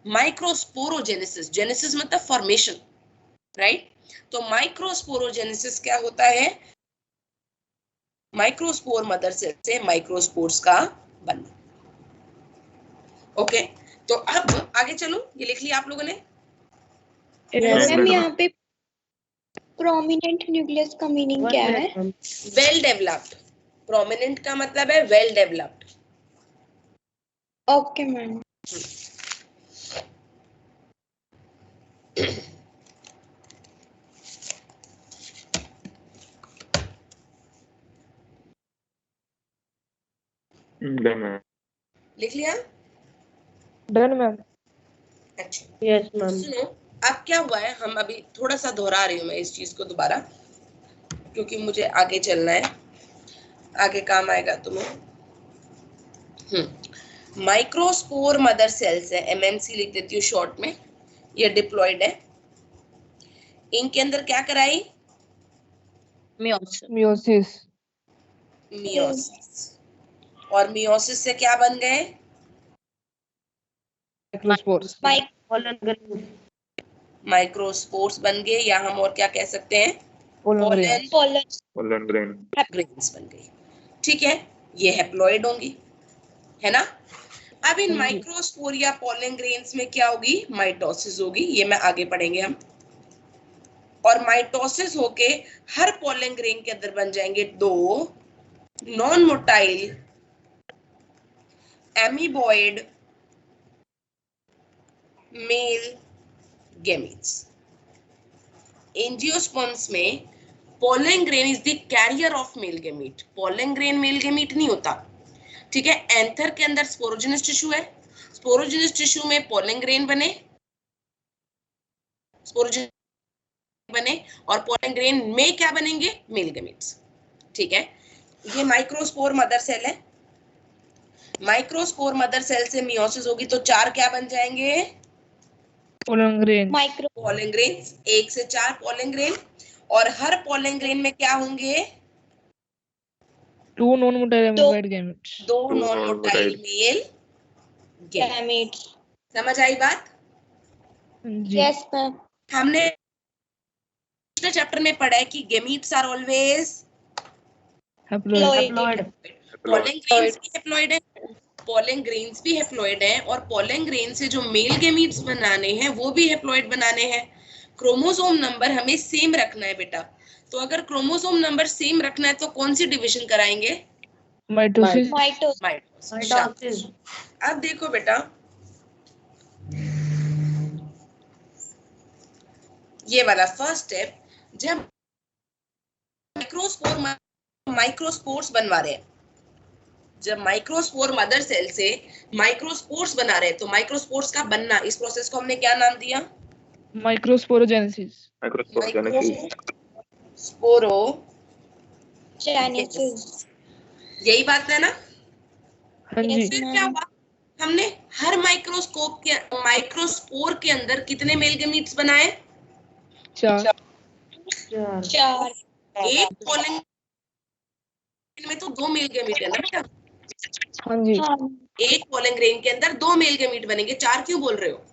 माइक्रोस्पोरोजेनेसिस, जेनेसिस मतलब फॉर्मेशन, राइट। तो माइक्रोस्पोरोजेनेसिस क्या होता है, माइक्रोस्पोर मदर सेल से माइक्रोस्पोर्स का बनना। ओके, तो अब आगे चलो, ये लिख लिया आप लोगों ने। Yes. मैम यहाँ पे प्रोमिनेंट न्यूक्लियस का मीनिंग क्या है? वेल डेवलप्ड, प्रोमिनेंट का मतलब है वेल डेवलप्ड। Okay ma'am. लिख लिया। Done, ma'am. अच्छा, यस मैम। सुनो, अब क्या हुआ है, हम अभी थोड़ा सा दोहरा रही हूँ मैं इस चीज को दोबारा, क्योंकि मुझे आगे चलना है, आगे काम आएगा तुम्हें। माइक्रोस्पोर मदर सेल्स है, एमएमसी लिख देती हूँ शॉर्ट में, ये डिप्लॉयड है। इनके अंदर क्या कराई, Meiosis. Meiosis. मियोसिस, और मियोसिस से क्या बन गए, Microspores. माइक्रोस्पोर्स बन गए, या हम और क्या कह सकते हैं, Pollen pollen grains. Pollen. Grains बन गई। ठीक है, ये हैप्लॉइड होंगी, है ना। अब इन माइक्रोस्पोर या पोलन ग्रेन्स में क्या होगी, माइटोसिस होगी, ये मैं आगे पढ़ेंगे हम। और माइटोसिस होके हर पोलन ग्रेन के अंदर बन जाएंगे दो non motile amoeboid male gametes. Angiosperms में pollen grain is the carrier of male gamete, pollen grain male gamete नहीं होता, ठीक है। एंथर के अंदर स्पोरोजेनस टिश्यू है, स्पोरोजेनस टिश्यू में पोलन ग्रेन बने, स्पोरोजेनस बने, और पोलन ग्रेन में क्या बनेंगे, मेल गेमीट्स, ठीक है। ये माइक्रोस्पोर मदर सेल है, माइक्रोस्पोर मदर सेल से मियोसिस होगी तो चार क्या बन जाएंगे, Pollen grains. Micro. Pollen grains, 1 से 4 पोलन ग्रेन, और हर पोलन ग्रेन में क्या होंगे, 2 non-motile amoeboid gametes. दो non motile male gamete. Gametes. समझ आई बात। जी. Yes ma'am. हमने पिछले चैप्टर में पढ़ा है कि gametes are always Haploid. Pollen grains भी हैप्लॉइड है, पोलन ग्रेन्स भी हैप्लॉइड है, और पोलन ग्रेन से जो मेल गेमीट्स बनाने हैं वो भी हैप्लॉइड बनाने हैं। क्रोमोसोम नंबर हमें सेम रखना है बेटा, तो अगर क्रोमोसोम नंबर सेम रखना है तो कौन सी डिवीजन कराएंगे, Mitosis. Mitosis. माइटोसिस। अब देखो बेटा, ये वाला फर्स्ट स्टेप, जब माइक्रोस्पोर्स बनवा रहे हैं, जब माइक्रोस्पोर मदर सेल से माइक्रोस्पोर्स बना रहे हैं, तो माइक्रोस्पोर्स का बनना, इस प्रोसेस को हमने क्या नाम दिया, Microsporogenesis. Genesis. यही बात है ना। हाँ जी. फिर क्या हुआ, हमने हर माइक्रोस्पोर के अंदर कितने मेल गेमीट्स बनाए, 4. चार. एक पोलन में तो 2 मेल गेमीट है ना बेटा, हाँ जी. हाँ. एक पोलन ग्रेन के अंदर 2 मेल गेमीट बनेंगे, 4 क्यों बोल रहे हो,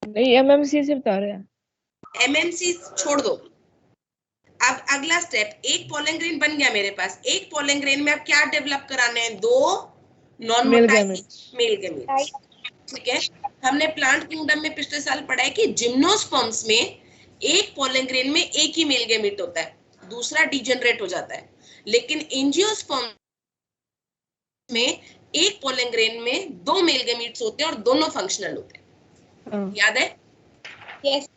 नहीं MMC से बता रहे हैं. एमएमसी छोड़ दो। अब अगला स्टेप, एक पोलन ग्रेन बन गया मेरे पास, एक पोलन ग्रेन में अब क्या डेवलप कराने हैं, 2 non Male motile gametes. Mail gametes, ठीक है। हमने प्लांट किंगडम में पिछले साल पढ़ा है कि जिम्नोस्पर्म्स में एक पोलन ग्रेन में एक ही मेल गेमीट होता है, दूसरा डिजेनरेट हो जाता है, लेकिन एंजियोस्पर्म में एक पोलन ग्रेन में 2 मेल गेमीट्स होते हैं और दोनों फंक्शनल होते हैं, हाँ. याद है। Yes.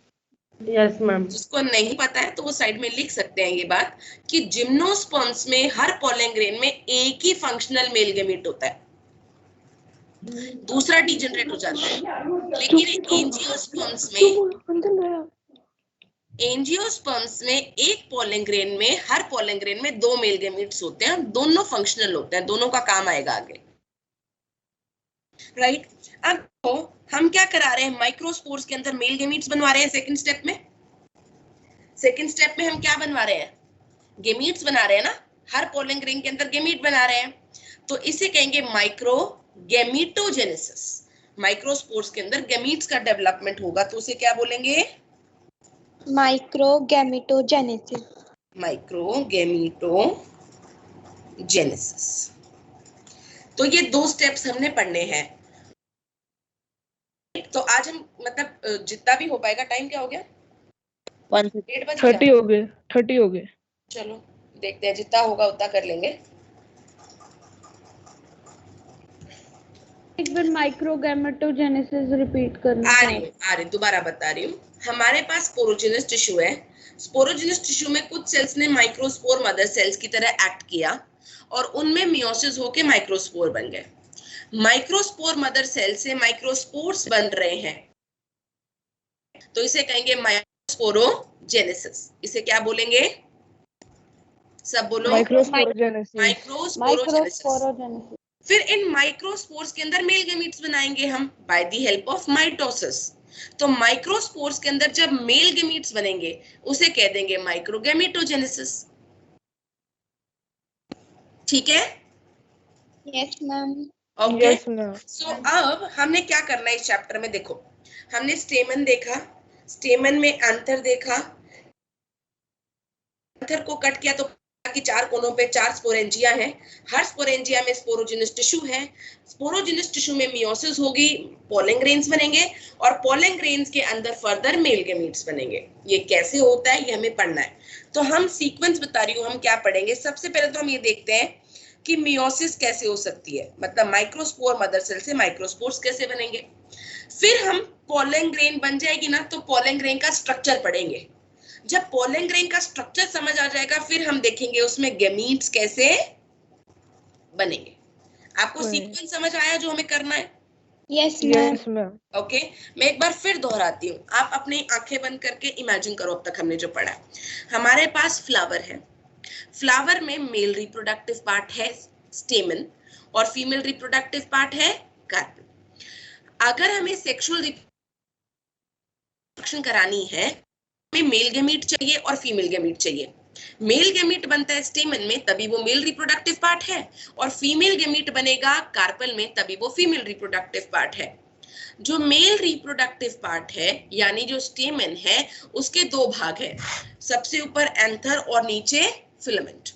Yes ma'am. जिसको नहीं पता है तो वो साइड में लिख सकते हैं ये बात कि जिम्नोस्पर्म्स में हर पोलन ग्रेन में एक ही फंक्शनल मेल गेमीट होता है, दूसरा डीजनरेट हो जाता है। लेकिन एंजियोस्पर्म्स में एक पोलन ग्रेन में, हर पोलन ग्रेन में 2 मेल गैमीट्स होते हैं, दोनों फंक्शनल होते हैं, दोनों का काम आएगा आगे, राइट। अब तो हम क्या करा रहे हैं, माइक्रोस्पोर्स के अंदर मेल गैमीट्स बनवा रहे हैं। सेकंड स्टेप में हम क्या बनवा रहे हैं, गैमीट्स बना रहे हैं ना, हर पोलन ग्रेन के अंदर गैमीट बना रहे हैं, तो इसे कहेंगे माइक्रो गैमीटोजेनेसिस। माइक्रोस्पोर्स के अंदर गैमीट्स का डेवलपमेंट होगा तो उसे क्या बोलेंगे, माइक्रोगैमेटोजेनेसिस। माइक्रोगैमीटोजेनेसिस। तो ये 2 स्टेप्स हमने पढ़ने हैं। तो आज हम मतलब जितना भी हो पाएगा, टाइम क्या हो गया, 1:30 बज गया, 30 हो गए, 30 हो गए। चलो देखते हैं, जितना होगा उतना कर लेंगे। एक बार माइक्रोगैमेटोजेनेसिस रिपीट करना। आ रही दोबारा बता रही हूँ। हमारे पास स्पोरोजिनस टिश्यू है। स्पोरोजिनस टिश्यू में कुछ सेल्स ने माइक्रोस्पोर मदर सेल्स की तरह एक्ट किया और उनमें मियोसिस होके माइक्रोस्पोर बन गए। माइक्रोस्पोर मदर सेल से माइक्रोस्पोर्स बन रहे हैं, तो इसे कहेंगे माइक्रोस्पोरोजेनेसिस। इसे क्या बोलेंगे, सब बोलो, माइक्रोस्पोरोजेनेसिस। फिर इन माइक्रोस्पोर्स के अंदर मेल गैमीट्स बनाएंगे हम by the help of mitosis. तो माइक्रोस्पोर्स के अंदर जब मेल गैमीट्स बनेंगे उसे कह देंगे माइक्रोगैमेटोजेनेसिस। ठीक है, यस मैम। ओके। सो अब हमने क्या करना है इस चैप्टर में, देखो हमने स्टेमन देखा, स्टेमन में एंथर देखा, एंथर को कट किया तो कि 4 कोनों पे 4 स्पोरेंजिया हैं, हर स्पोरेंजिया में स्पोरोजिनस टिश्यू है। स्पोरोजिनस टिश्यू में मियोसिस होगी, पोलन ग्रेन्स बनेंगे और पोलन ग्रेन्स के अंदर फर्दर मेल गैमीट्स बनेंगे। ये कैसे होता है ये हमें पढ़ना है, तो हम सीक्वेंस बता रही हूँ हम क्या पढ़ेंगे। सबसे पहले तो हम ये देखते हैं कि मियोसिस कैसे हो सकती है, मतलब माइक्रोस्पोर मदर सेल से माइक्रोस्पोर्स कैसे बनेंगे। फिर हम पोलन ग्रेन बन जाएगी ना तो पोलन ग्रेन का स्ट्रक्चर पढ़ेंगे। जब पोलन ग्रेन का स्ट्रक्चर समझ आ जाएगा फिर हम देखेंगे उसमें गैमीट्स कैसे बनेंगे। आपको सीक्वेंस समझ आया जो हमें करना है? Yes ma'am. ओके, मैं एक बार फिर दोहराती हूँ, आप अपनी आंखें बंद करके इमेजिन करो अब तक हमने जो पढ़ा है। हमारे पास फ्लावर है, फ्लावर में मेल रिप्रोडक्टिव पार्ट है स्टेमन और फीमेल रिप्रोडक्टिव पार्ट है कार्पेल। अगर हमें सेक्सुअल रिप्रोडक्शन करानी है, हमें मेल गैमीट चाहिए और फीमेल गैमीट चाहिए। मेल गैमीट बनता है स्टेमन में, तभी वो मेल रिप्रोडक्टिव पार्ट है, और फीमेल गैमीट बनेगा कार्पेल में, तभी वो फीमेल रिप्रोडक्टिव पार्ट है। जो मेल रिप्रोडक्टिव पार्ट है यानी जो स्टेमन है उसके 2 भाग हैं, सबसे ऊपर एंथर और नीचे फिलामेंट।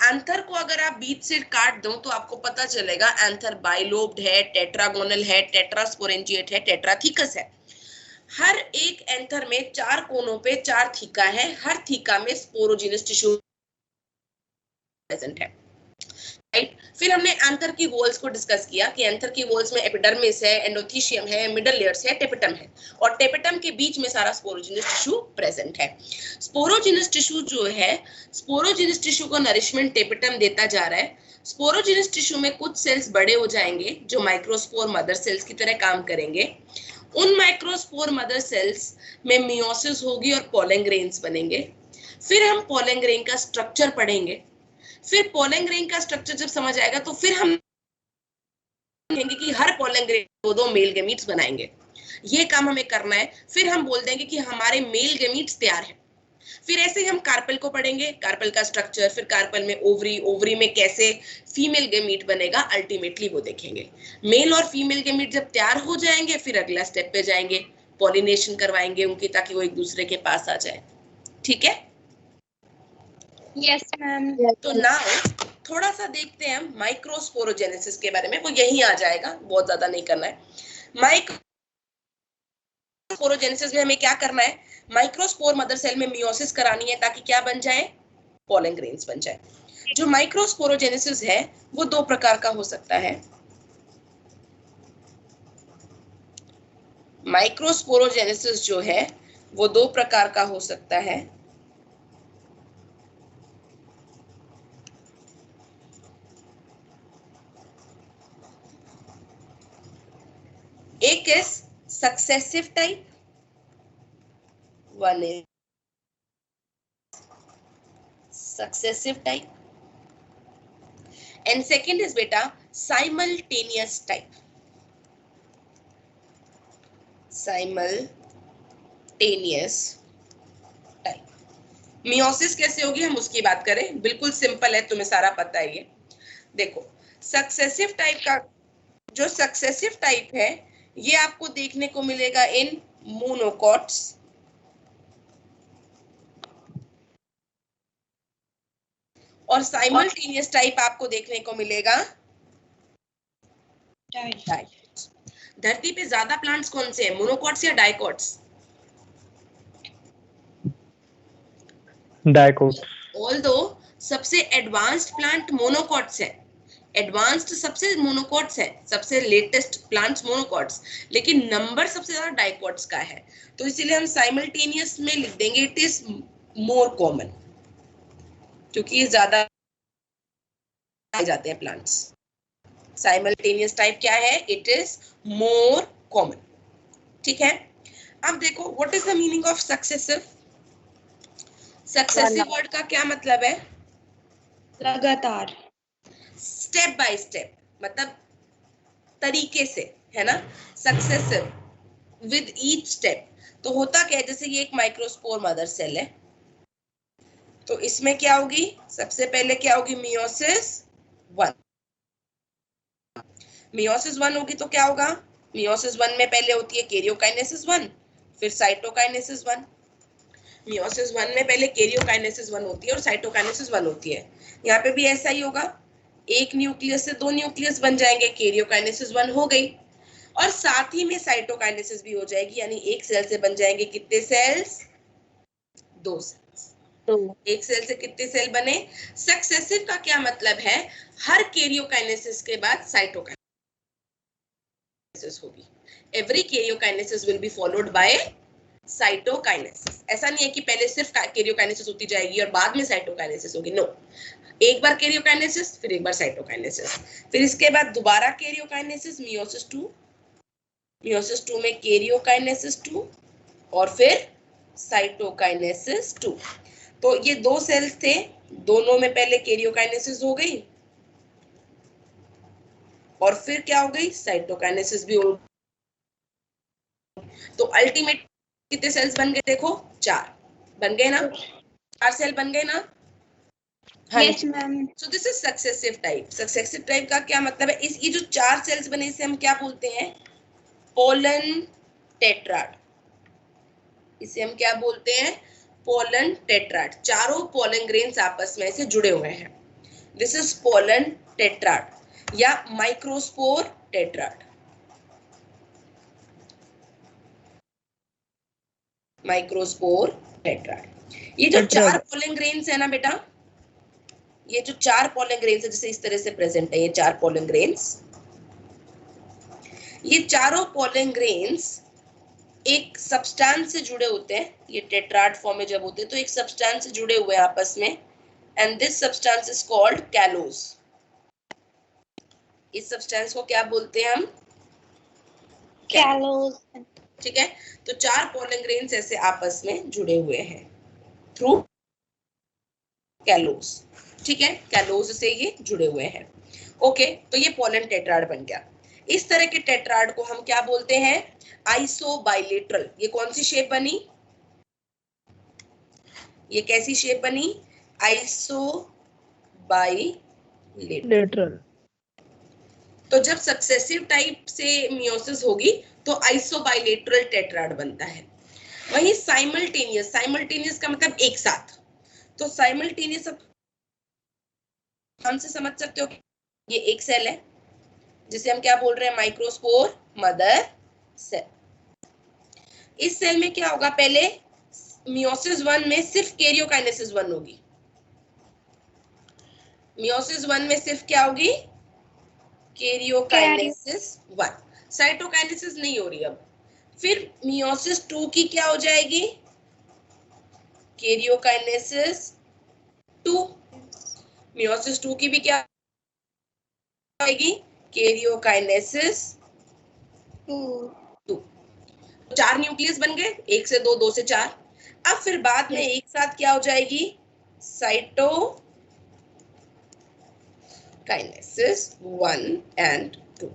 एंथर को अगर आप बीच से काट दो तो आपको पता चलेगा एंथर बाइलोब्ड है, टेट्रागोनल है, टेट्रास्पोरेंजिएट है, टेट्राथीकस है। हर एक एंथर में 4 कोनों पे 4 थीका है, हर थीका में स्पोरोजिनस टिश्यू प्रेजेंट है, राइट। फिर हमने एंथर की वॉल्स को डिस्कस किया कि एंथर की वॉल्स में एपिडर्मिस है, एंडोथीशियम है, मिडल लेयर्स है, टेपिटम है, और टेपिटम के बीच में सारा स्पोरोजिनस टिश्यू प्रेजेंट है। स्पोरोजिनस टिश्यू जो है, स्पोरोजिनस टिश्यू को नरिशमेंट टेपिटम देता जा रहा है। स्पोरोजिनस टिश्यू में कुछ सेल्स बड़े हो जाएंगे जो माइक्रोस्पोर मदर सेल्स की तरह काम करेंगे। उन माइक्रोस्पोर मदर सेल्स में मियोसिस होगी और पोलन ग्रेन्स बनेंगे। फिर हम पोलन ग्रेन का स्ट्रक्चर पढ़ेंगे। फिर पोलन ग्रेन का स्ट्रक्चर जब समझ आएगा तो फिर हम कहेंगे कि हर पोलन ग्रेन 2 मेल गैमीट्स बनाएंगे। ये काम हमें करना है। फिर हम बोल देंगे कि हमारे मेल गैमीट्स तैयार हैं। फिर ऐसे ही हम कार्पेल को पढ़ेंगे, कार्पेल का स्ट्रक्चर, फिर कार्पेल में ओवरी, ओवरी में कैसे फीमेल गैमीट बनेगा, अल्टीमेटली वो देखेंगे। मेल और फीमेल गैमीट जब तैयार हो जाएंगे फिर अगला स्टेप पे जाएंगे, पॉलिनेशन करवाएंगे उनकी ताकि वो एक दूसरे के पास आ जाए। ठीक है? Yes ma'am. तो नाउ थोड़ा सा देखते हैं हम माइक्रोस्पोरोजेनेसिस के बारे में, वो यही आ जाएगा, बहुत ज्यादा नहीं करना है। माइक्रोस्पोरोजेनेसिस में हमें क्या करना है, माइक्रोस्पोर मदर सेल में मियोसिस करानी है ताकि क्या बन जाए, पोलन ग्रेन्स बन जाए। जो माइक्रोस्पोरोजेनेसिस है वो 2 प्रकार का हो सकता है। माइक्रोस्पोरोजेनेसिस जो है वो 2 प्रकार का हो सकता है। एक is successive type, one is successive type, and second is बेटा simultaneous type. Simultaneous type. Meiosis कैसे होगी हम उसकी बात करें, बिल्कुल सिंपल है, तुम्हें सारा पता है ये। देखो सक्सेसिव टाइप का, जो सक्सेसिव टाइप है ये आपको देखने को मिलेगा इन मोनोकॉट्स, और साइमल्टेनियस टाइप आपको देखने को मिलेगा डाइकोट्स। धरती पे ज्यादा प्लांट्स कौन से हैं, मोनोकॉट्स या डाइकोट्स? डाइकोट्स। ऑल्दो सबसे एडवांस्ड प्लांट मोनोकॉट्स है, एडवांस्ड सबसे मोनोकॉट्स है, सबसे लेटेस्ट प्लांट्स मोनोकॉट्स, लेकिन नंबर सबसे ज्यादा डाइकोट्स का है। तो इसीलिए हम साइमल्टेनियस में लिख देंगे इट इज मोर कॉमन, क्योंकि ये ज्यादा पाए जाते हैं प्लांट्स। साइमल्टेनियस टाइप क्या है, इट इज मोर कॉमन। ठीक है, अब देखो what is the meaning of successive. Successive word का क्या मतलब है, लगातार, स्टेप बाय स्टेप, मतलब तरीके से, है ना। Successive with each step. तो होता क्या है, जैसे ये एक माइक्रोस्पोर मदर सेल है, तो इसमें क्या होगी, सबसे पहले क्या होगी, मियोसिस वन। मियोसिस वन होगी तो क्या होगा, मियोसिस वन में पहले होती है कैरियोकाइनेसिस वन, फिर साइटोकाइनेसिस वन। मियोसिस वन में पहले कैरियोकाइनेसिस वन होती है और साइटोकाइनेसिस वन होती है। यहाँ पे भी ऐसा ही होगा, एक न्यूक्लियस से दो न्यूक्लियस बन जाएंगे, कैरियोकाइनेसिस वन हो गई, और साथ ही में साइटोकाइनेसिस भी हो जाएगी, यानी एक सेल से बन जाएंगे कितने सेल्स, दो सेल्स। एक सेल से कितने सेल बने। सक्सेसिव का क्या मतलब है, हर कैरियोकाइनेसिस के बाद साइटोकाइनेसिस होगी। Every karyokinesis will be followed by cytokinesis. ऐसा नहीं है कि पहले सिर्फ कैरियोकाइनेसिस होती जाएगी और बाद में साइटोकाइनेसिस होगी, नो। एक बार कैरियोकाइनेसिस, फिर एक बार साइटोकाइनेसिस, फिर इसके बाद दोबारा karyokinesis, meiosis two, meiosis two में कैरियोकाइनेसिस टू, और फिर साइटोकाइनेसिस टू। तो ये दो सेल्स थे, दोनों में पहले कैरियोकाइनेसिस हो गई और फिर क्या हो गई, साइटोकाइनेसिस भी हो। तो अल्टीमेट कितने सेल्स बन गए, देखो 4 बन गए ना, 4 सेल बन गए ना। Yes ma'am. So this is successive type. Successive type का क्या मतलब है, इस ये जो 4 सेल्स बने इसे हम क्या बोलते हैं, पोलन टेट्राड। इसे हम क्या बोलते हैं, पोलन टेट्राड। चारों पोलन ग्रेन्स आपस में से जुड़े हुए हैं। दिस इज पोलन टेट्राड या माइक्रोस्पोर टेट्राड। Microspore tetrad. ये जो 4 पोलन ग्रेन्स है ना बेटा, ये जो 4 पोलन ग्रेन्स है, जैसे इस तरह से प्रेजेंट है ये 4 पोलन ग्रेन्स, ये चारों पोलन ग्रेन्स एक सब्सटेंस से जुड़े होते हैं। ये टेट्राड फॉर्म में जब होते हैं तो एक सब्सटेंस से जुड़े हुए हैं आपस में, and this substance is called callus. इस सब्सटेंस को क्या बोलते हैं हम, कैलोस। ठीक है। तो 4 पोलन ग्रेन्स ऐसे आपस में जुड़े हुए हैं थ्रू कैलोस, ठीक है, कैलोस से ये जुड़े हुए हैं। ओके, तो ये पोलन टेट्राड बन गया। इस तरह के टेट्राड को हम क्या बोलते हैं, आइसोबाइलेटरल। ये कौन सी शेप बनी, ये कैसी शेप बनी, आइसोबाइलेटरल। तो जब सक्सेसिव टाइप से मियोसिस होगी तो आइसोबाइलेटरल टेट्राड बनता है। वहीं साइमल्टेनियस, साइमल्टेनियस का मतलब एक साथ। तो साइमल्टेनियस हम से समझ सकते हो कि ये एक सेल है जिसे हम क्या बोल रहे हैं, माइक्रोस्पोर मदर सेल। इस सेल में क्या होगा, पहले मियोसिस 1 में सिर्फ कैरियोकाइनेसिस 1 होगी। मियोसिस 1 में सिर्फ क्या होगी, कैरियोकाइनेसिस 1, साइटोकाइनेसिस नहीं हो रही अब। फिर मियोसिस 2 की क्या हो जाएगी, कैरियोकाइनेसिस 2। मियोसिस 2 की भी क्या आएगी, कैरियोकाइनेसिस 2 4 न्यूक्लियस बन गए, 1 से 2, 2 से 4। अब फिर बाद में एक साथ क्या हो जाएगी, साइटोकाइनेसिस 1 एंड 2।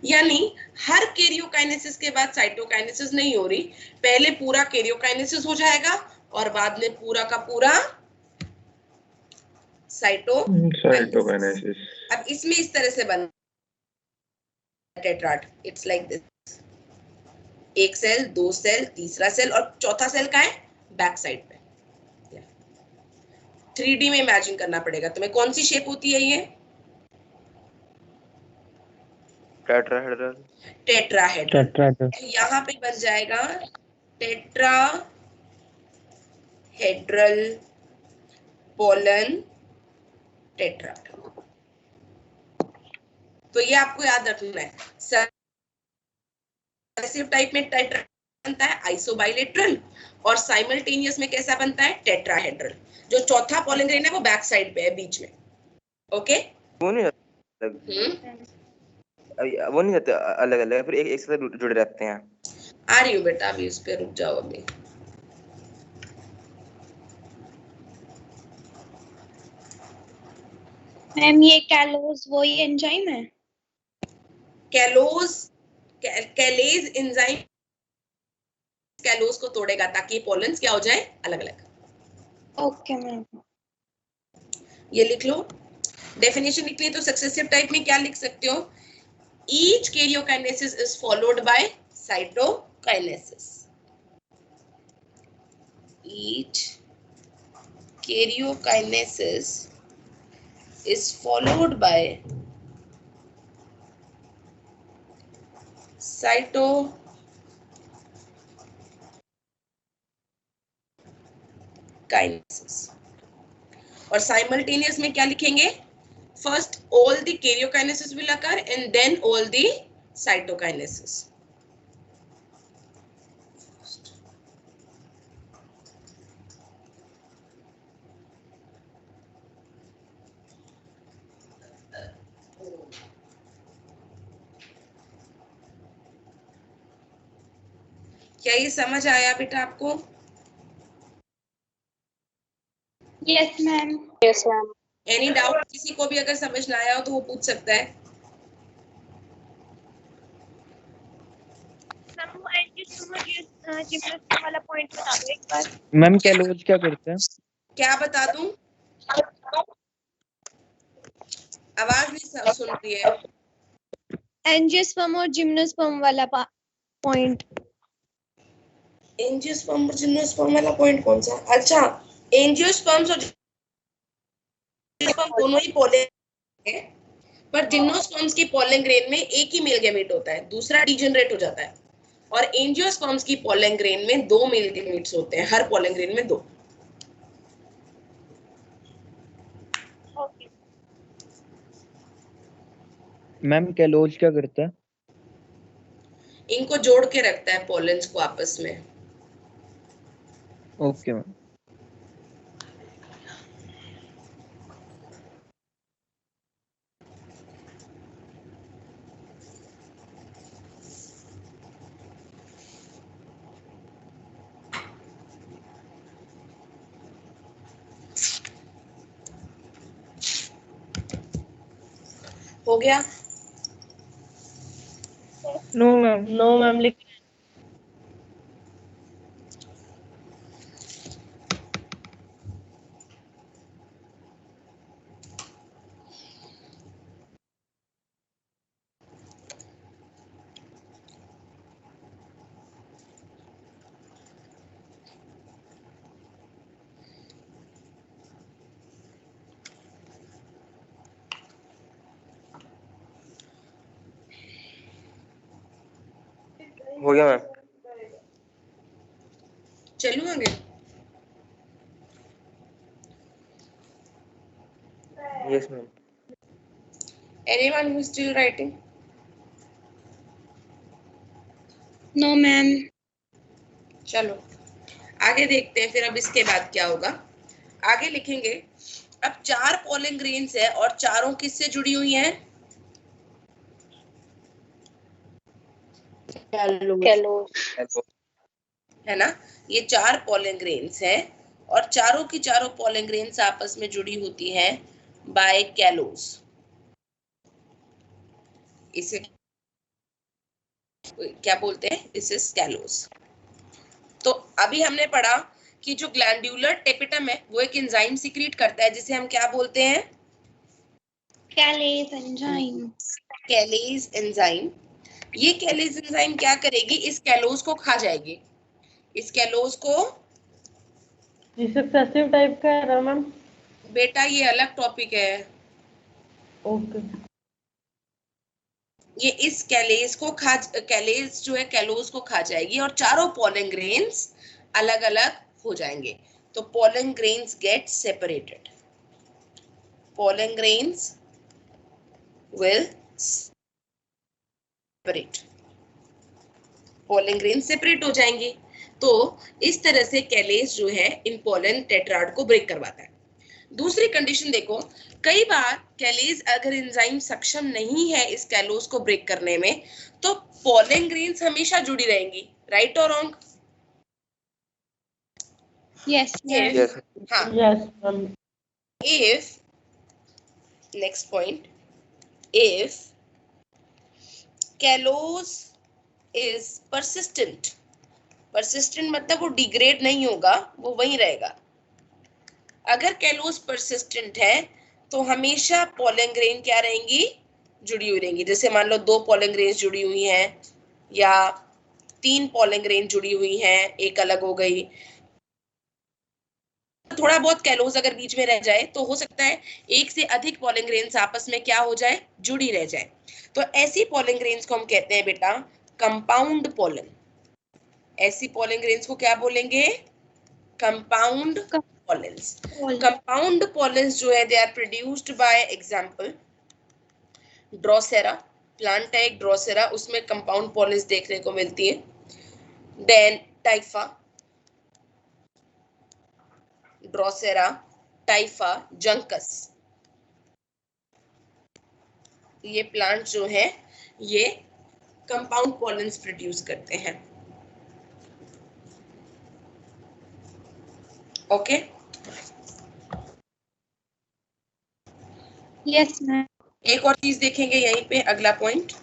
यानी हर कैरियोकाइनेसिस के बाद साइटोकाइनेसिस नहीं हो रही, पहले पूरा कैरियोकाइनेसिस हो जाएगा और बाद में पूरा का पूरा साइटोकाइनेसिस। अब इसमें इस तरह से बन टेट्राड, इट्स लाइक दिस, एक सेल, 2 सेल, तीसरा सेल और चौथा सेल का है बैक साइड पे। 3D में इमेजिन करना पड़ेगा तुम्हें। कौन सी शेप होती है ये, टेट्राहेड्रल। टेट्राहेड्रल। यहाँ पे बन जाएगा टेट्राहेड्रल पोलन टेट्राड। तो ये आपको याद रखना है। सक्सेसिव टाइप में टेट्रा बनता है आइसोबाइलेटरल, और साइमल्टेनियस में कैसा बनता है, टेट्राहेड्रल। जो चौथा पोलन ग्रेन है वो बैक साइड पे है, बीच में। ओके, वो नहीं रहते अलग अलग, फिर एक साथ जुड़े रहते हैं। आ रही हूँ बेटा, अभी उस पे रुक जाओ। अभी मैम ये कैलोज वही एंजाइम है? कैलेज एंजाइम कैलोज को तोड़ेगा ताकि पोलन्स क्या हो जाए, अलग अलग। Okay ma'am. ये लिख लो। डेफिनेशन लिखनी है तो सक्सेसिव टाइप में क्या लिख सकते हो, each karyokinesis is followed by cytokinesis. Each karyokinesis is followed by cytokinesis। और साइमल्टेनियस में क्या लिखेंगे, first all the karyokinesis will occur and then all the cytokinesis। क्या ये समझ आया बेटा आपको? Yes ma'am. Yes, ma'am. Any doubt? किसी को भी अगर समझ ना आया हो तो वो पूछ सकता है। वाला पॉइंट बता दो एक बार। मैम कैलोज क्या करते हैं? क्या बता दूं? आवाज नहीं सुन रही है। एंजियोस्पर्म और जिम्नोस्पर्म वाला पॉइंट। एंजियोस्पर्म और जिम्नोस्पर्म वाला पॉइंट कौन सा? अच्छा, एंजियोस्पर्म्स और जिम्नोस्पर्म दोनों ही पोलन है, पर जिम्नोस्पर्म्स की पोलन ग्रेन में एक ही मेल गैमेट होता है, दूसरा डीजेनरेट हो जाता है। और एंजियोस्पर्म्स की पोलन ग्रेन में 2 मेल गैमेट्स होते हैं, हर पोलन ग्रेन में 2। मैम कैलोज क्या करता है? इनको जोड़ के रखता है पोलन्स को आपस में। Okay ma'am. हो गया? No ma'am. नो मैम लिख। हो गया मैम। चलूं आगे? Yes ma'am. Anyone who is still writing? No ma'am. चलो आगे देखते हैं फिर। अब इसके बाद क्या होगा, आगे लिखेंगे। अब 4 पोलन ग्रेन्स है और चारों किससे जुड़ी हुई हैं, कैलोस। है ना। ये 4 पोलन ग्रेन्स हैं और चारों की चारों पोलन ग्रेन्स आपस में जुड़ी होती हैं बाय कैलोस। इसे क्या बोलते हैं? This is callus. तो अभी हमने पढ़ा कि जो ग्लैंड्यूलर टेपिटम है वो एक एंजाइम सीक्रेट करता है जिसे हम क्या बोलते हैं? कैलेज एंजाइम। कैलेज एंजाइम। ये कैलेज एंजाइम क्या करेगी? इस कैलोस को खा जाएगी। इस कैलोस को, ये सक्सेसिव टाइप का है ना मैम? बेटा ये अलग टॉपिक है। ओके। ये इस कैलेज को कैलेज जो है कैलोस को खा जाएगी और चारों पोलन ग्रेन्स अलग अलग हो जाएंगे। तो pollen grains get separated. Pollen grains will separate. Pollen grain separate हो जाएंगे। तो इस तरह से कैलेज जो है इन पोलन टेट्राड को ब्रेक करवाता है। दूसरी कंडीशन देखो, कई बार कैलेज अगर एंजाइम सक्षम नहीं है इस कैलोस को ब्रेक करने में तो पोलन ग्रेन्स हमेशा जुड़ी रहेंगी। राइट और रॉन्ग? Yes Yes. हाँ। Yes ma'am. If next point, if callose is persistent, persistent मतलब वो डिग्रेड नहीं होगा, वो वहीं रहेगा। अगर कैलोस persistent है तो हमेशा पोलन ग्रेन क्या रहेंगी? जुड़ी हुई रहेंगी। जैसे मान लो 2 पोलन ग्रेन्स जुड़ी हुई हैं या 3 पोलन ग्रेन जुड़ी हुई हैं, एक अलग हो गई। थोड़ा बहुत कैलोस अगर बीच में रह जाए तो हो सकता है एक से अधिक पोलन ग्रेन्स आपस में क्या हो जाए? जुड़ी रह जाए। तो ऐसी पोलन ग्रेन्स को हम कहते हैं बेटा कंपाउंड पोलन। ऐसी पोलन ग्रेन्स को क्या बोलेंगे? Compound pollens. कंपाउंड पोलन्स जो है they are produced by example Drosera. Plant है एक ड्रोसेरा, उसमें कंपाउंड पोलन्स देखने को मिलती है। देन टाइफा, ड्रोसेरा, टाइफा, जंकस, ये प्लांट जो है ये कंपाउंड पोलन्स प्रोड्यूस करते हैं। ओके। Yes ma'am. एक और चीज देखेंगे यहीं पे, अगला पॉइंट।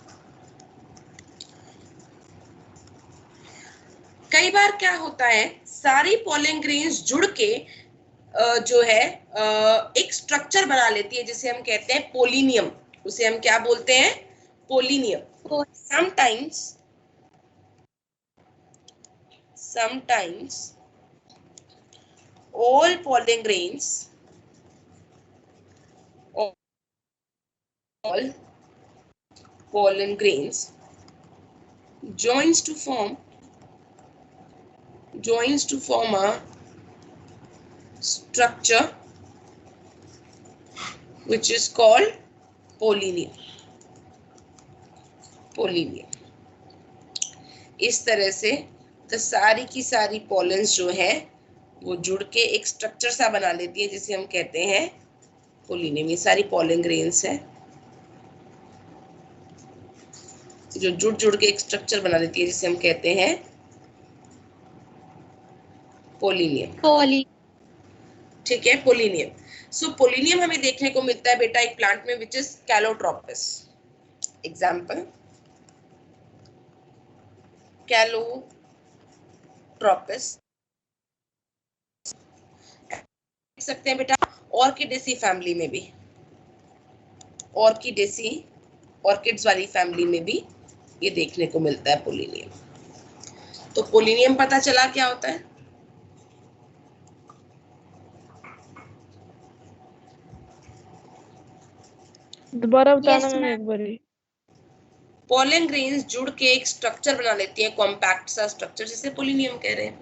कई बार क्या होता है, सारी पोलन ग्रेन्स जुड़ के जो है एक स्ट्रक्चर बना लेती है जिसे हम कहते हैं पोलिनियम। उसे हम क्या बोलते हैं? Polonium. sometimes all pollen grains, all pollen grains joins to form a structure which is called pollinium. इस तरह से तो सारी की सारी पोलन्स जो है वो जुड़ के एक स्ट्रक्चर सा बना लेती है जिसे हम कहते हैं पोलिनियम। ये सारी पोलन ग्रेन्स है जो जुड़ के एक स्ट्रक्चर बना लेती है जिसे हम कहते हैं पोलिनियम। ठीक है, पोलिनियम। सो पोलिनियम हमें देखने को मिलता है बेटा एक प्लांट में which is Calotropis. Example Calotropis देख सकते हैं बेटा ऑर्किडेसी फैमिली में भी, ऑर्किड्स वाली फैमिली में भी ये देखने को मिलता है पोलिनियम। तो पोलिनियम पता चला क्या होता है? दोबारा बताना मैम एक बारी। पोलन ग्रेन्स जुड़ के एक स्ट्रक्चर बना लेती है, कॉम्पैक्ट सा स्ट्रक्चर, जिसे पोलिनियम कह रहे हैं।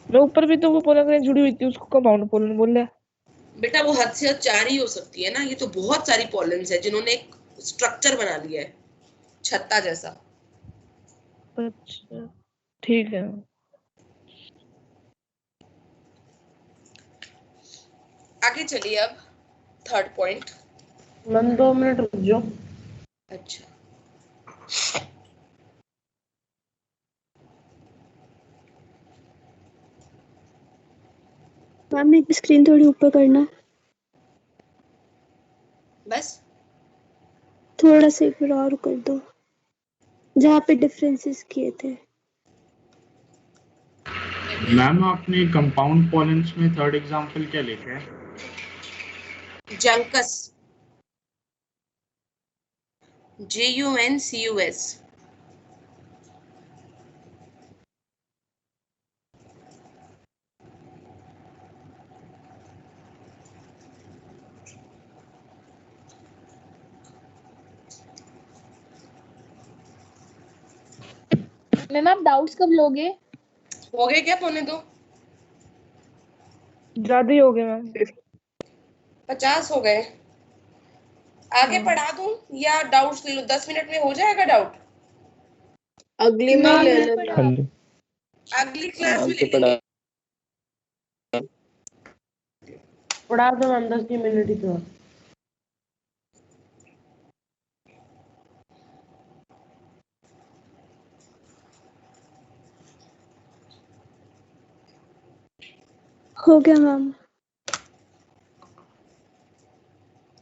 मैं ऊपर भी तो वो पोलन ग्रेन जुड़ी हुई थी, उसको कंपाउंड पोलन बोल रहा। बेटा वो हद से हद 4 ही हो सकती है ना, ये तो बहुत सारी पोलन्स है जिन्होंने एक स्ट्रक्चर बना लिया है छत्ता जैसा। अच्छा ठीक है। आगे चलिए अब थर्ड पॉइंट। मैम 2 मिनट रुक जाओ। अच्छा मैम एक स्क्रीन थोड़ी ऊपर करना, बस थोड़ा सा एक बार और कर दो जहाँ पे डिफरेंसेस किए थे। मैम आपने कंपाउंड पॉलेंस में थर्ड एग्जांपल क्या लिखा है? जंकस, JUNCUS। मैम आप डाउट्स कब लोगे? हो गए क्या पौने 2? ज्यादा ही हो गए मैम। 50 हो गए। आगे पढ़ा दूं या डाउट्स ले लो? 10 मिनट में हो जाएगा डाउट? अगली में मैम, ले मैं लो। पढ़ा- अगली क्लास में ले लेंगे। पढ़ा दो मैम, 10 मिनट ही तो है। हो गया मैम।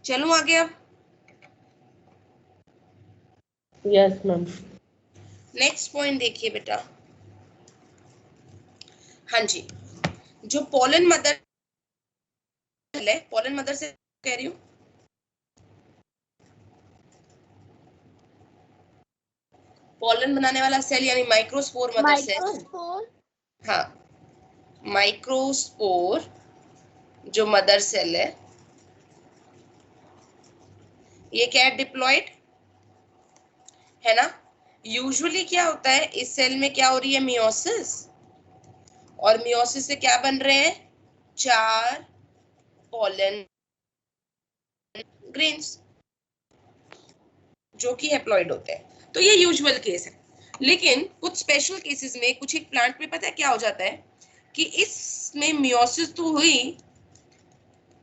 चलूं आगे अब? Yes ma'am. नेक्स्ट पॉइंट देखिए बेटा। हाँ जी, जो पोलन मदर है, पोलन मदर से कह रही हूँ, पोलन बनाने वाला सेल यानी माइक्रोस्पोर मदर सेल। माइक्रोस्पोर। हाँ, माइक्रोस्पोर जो मदर सेल है, ये क्या है? डिप्लॉइड है ना। यूजुअली क्या होता है, इस सेल में क्या हो रही है? मियोसिस। और मियोसिस से क्या बन रहे हैं? 4 पोलन ग्रेन्स जो कि हैप्लॉइड होते हैं। तो ये यूजुअल केस है। लेकिन कुछ स्पेशल केसेस में, कुछ एक प्लांट में पता है क्या हो जाता है कि इसमें मियोसिस तो हुई,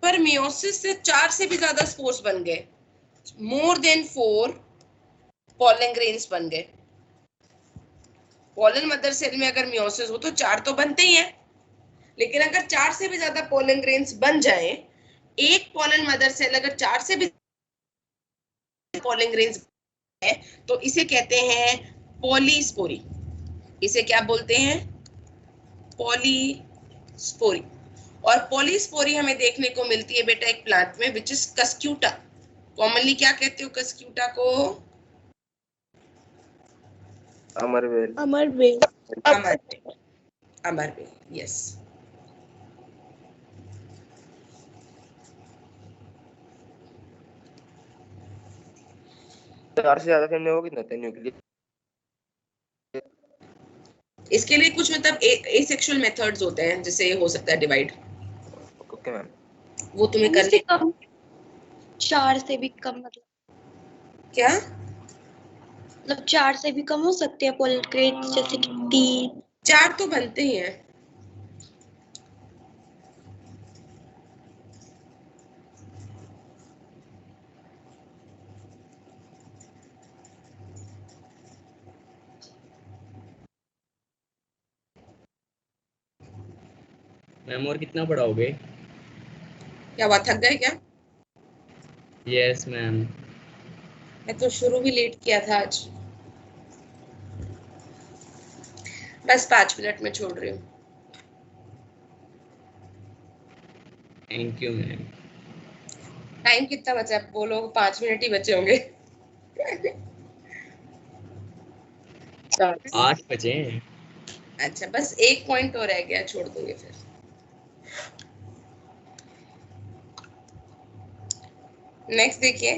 पर मियोसिस से 4 से भी ज्यादा स्पोर्स बन गए, मोर देन 4 पोलन ग्रेन्स बन गए। पोलन मदर सेल में अगर मियोसिस हो तो 4 तो बनते ही हैं, लेकिन अगर 4 से भी ज्यादा पोलन ग्रेन्स बन जाए, एक पोलन मदर सेल अगर 4 से भी पोलन ग्रेन्स है, तो इसे कहते हैं पॉलीस्पोरी। इसे क्या बोलते हैं? पॉलीस्पोरी। और पॉलीस्पोरी हमें देखने को मिलती है बेटा एक प्लांट में, विच इज कस्क्यूटा। कॉमनली क्या कहते हो कस्क्यूटा को? अमरवेल। अमरवेल। अमरवेल। अमरवेल, यस। तो 4 से ज्यादा फैमिली होगी कितना होता है न्यूक्लियस? इसके लिए कुछ मतलब एसेक्सुअल मेथड्स होते हैं जिससे हो सकता है डिवाइड। Okay ma'am. वो तुम्हें इससे करने कम, 4 से भी कम, क्या? मतलब 4 से भी कम हो सकते हैं पोलन ग्रेन्स, जैसे कि 3। 4 तो बनते ही हैं। मैम और कितना पढ़ाओगे? क्या हुआ, थक गए क्या? Yes ma'am. मैं तो शुरू भी लेट किया था आज। बस 5 मिनट में छोड़ रही हूँ। Thank you ma'am. टाइम कितना बचा है? बोलो, 5 मिनट ही बचे होंगे। 8 बजे हैं। अच्छा, बस एक पॉइंट और रह गया, छोड़ दूंगी फिर। नेक्स्ट देखिए,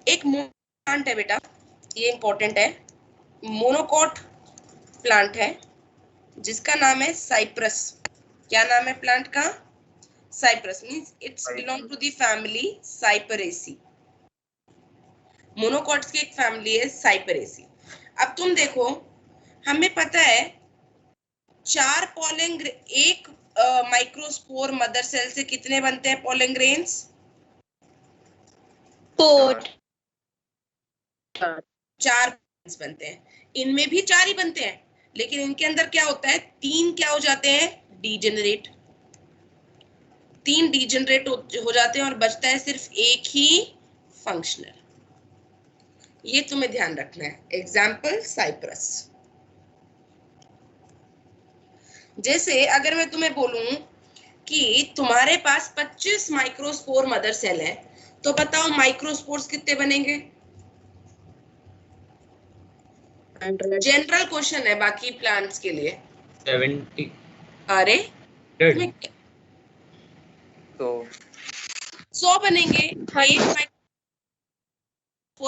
एक प्लांट है बेटा, ये इंपॉर्टेंट है। मोनोकॉट प्लांट है जिसका नाम है साइप्रस। क्या नाम है प्लांट का? Cyperus. Means it's belong to the family Cyperaceae. Monocots की एक फैमिली है साइपरेसी। अब तुम देखो, हमें पता है 4 पॉलिंग, एक माइक्रोस्पोर मदर सेल से कितने बनते हैं पॉलिंग ग्रेन्स? 4 4 बनते हैं। इनमें भी 4 ही बनते हैं, लेकिन इनके अंदर क्या होता है, 3 क्या हो जाते हैं, डीजेनरेट। 3 डीजेनरेट हो जाते हैं और बचता है सिर्फ एक ही फंक्शनल। ये तुम्हें ध्यान रखना है। Example Cyperus. जैसे अगर मैं तुम्हें बोलूं कि तुम्हारे पास 25 माइक्रोस्पोर मदर सेल है, तो बताओ माइक्रोस्पोर्स कितने बनेंगे? जनरल क्वेश्चन है बाकी प्लांट्स के लिए। 70 अरे 100 तुम्हें तो 100 बनेंगे। एक माइक्रोस्पोर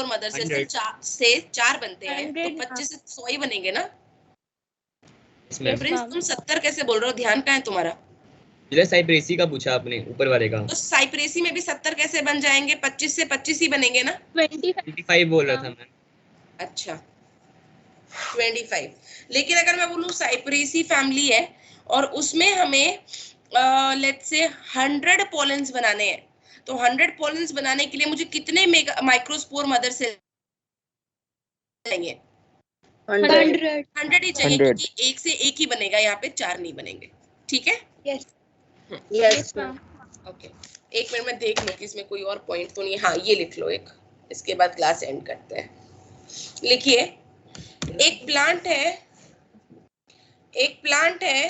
मदर सेल से 4 बनते हैं, तो 25 से 100 ही बनेंगे ना। इसमें प्रिंस तुम 70 कैसे बोल रहे हो? ध्यान कहाँ है तुम्हारा? साइप्रेसी का पूछा आपने, ऊपर वाले का। तो साइप्रेसी में भी 70 कैसे बन जाएंगे? 25 से 25 ही बनेंगे ना। 25 बोल रहा था मैं। अच्छा 25। लेकिन अगर मैं बोलूं साइप्रेसी फैमिली है और उसमें हमें लेट्स से 100 पॉलेंस बनाने हैं, तो 100 पॉलेंस बनाने के लिए मुझे कितने माइक्रोस्पोर मदर सेल चाहिए? 100 ही चाहिए, 100। क्योंकि एक से एक ही बनेगा, यहाँ पे 4 नहीं बनेंगे। ठीक है? यस यस ओके, एक मिनट में देख लो कि इसमें कोई और पॉइंट तो नहीं है। हाँ ये लिख लो एक, इसके बाद क्लास एंड करते हैं। लिखिए, एक प्लांट है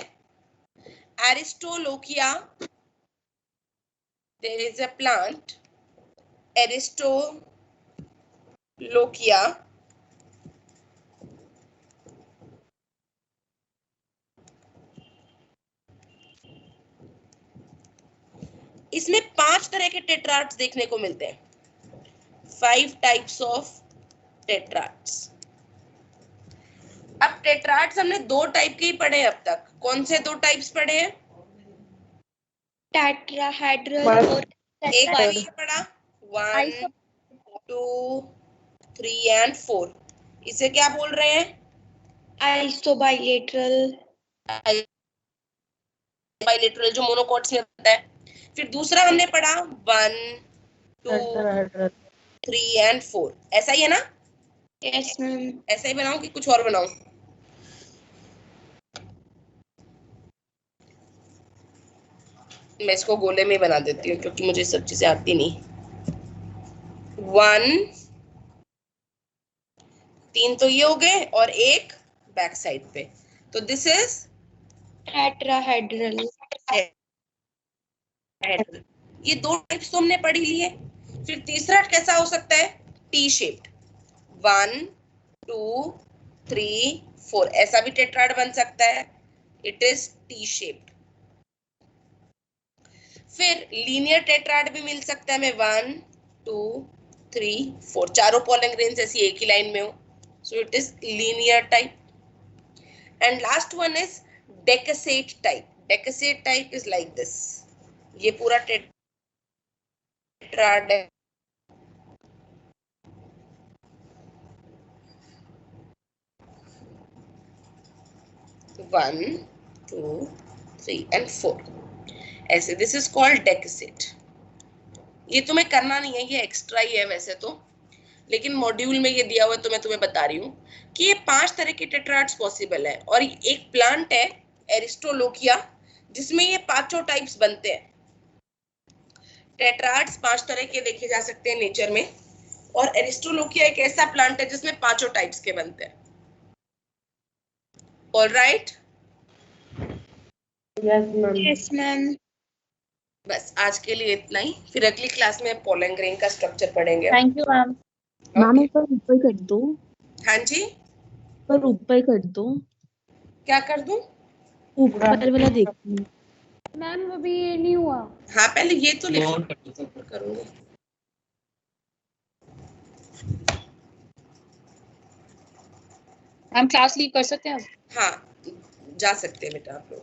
एरिस्टोलोकिया। देयर इज अ प्लांट एरिस्टोलोकिया, इसमें 5 तरह के टेट्राड्स देखने को मिलते हैं। 5 टाइप्स ऑफ टेट्राड्स। अब टेट्राड्स हमने 2 टाइप के ही पढ़े हैं अब तक। कौन से 2 टाइप्स पढ़े हैं? टेट्राहेड्रल और एक बार ये पढ़ा, 1 2 3 एंड 4। इसे क्या बोल रहे हैं? आइसोबाइलेटरल। बाइलेटरल, जो मोनोकॉट्स में होता है। फिर दूसरा हमने पढ़ा 1 2 3 एंड 4। ऐसा ही है ना? Yes ma'am. ऐसा ही बनाऊं कि कुछ और बनाऊं? मैं इसको गोले में बना देती हूँ, क्योंकि मुझे सब चीजें आती नहीं। 1 3 तो ये हो गए और एक बैक साइड पे, तो दिस इज टेट्राहेड्रल। ये 2 टाइप्स तो हमने पढ़ ही लिए। फिर तीसरा कैसा हो सकता है? T shaped. 1 2 3 4, ऐसा भी टेट्राड बन सकता है। It is T shaped. फिर लीनियर टेट्राड भी मिल सकता है हमें। 1 2 3 4, चारों पॉलिंग ग्रेन्स ऐसी एक ही लाइन में हो, so it is linear type. And last one is decussate type. Decussate type is like this. ये पूरा टेट्राड है। One, 2, 3 and 4, ऐसे। This is called decussate. ये तुम्हें करना नहीं है, ये एक्स्ट्रा ही है वैसे तो, लेकिन मॉड्यूल में ये दिया हुआ है तो मैं तुम्हें बता रही हूँ कि ये 5 तरह के टेट्राड्स पॉसिबल है। और एक प्लांट है एरिस्टोलोकिया, जिसमें ये 5 टाइप्स बनते हैं। टेट्राड्स 5 तरह के देखे जा सकते हैं नेचर में, और एरिस्टोलोकिया एक ऐसा प्लांट है जिसमें 5 टाइप्स के बनते हैं। ऑलराइट? Yes ma'am. बस आज के लिए इतना ही। फिर अगली क्लास में पॉलिंग ग्रेन का स्ट्रक्चर पढ़ेंगे। Thank you ma'am. Ma'am Okay. ऊपर ऊपर कर दो, हाँ जी, पर ऊपर कर दो, क्या कर दूं? ऊपर वाला देखो। मैम अभी ये नहीं हुआ। हाँ पहले ये तो लिखो, नोट कर दो। फिर करूंगी। हम क्लास लीव कर सकते हैं अब? हाँ जा सकते हैं बेटा आप लोग।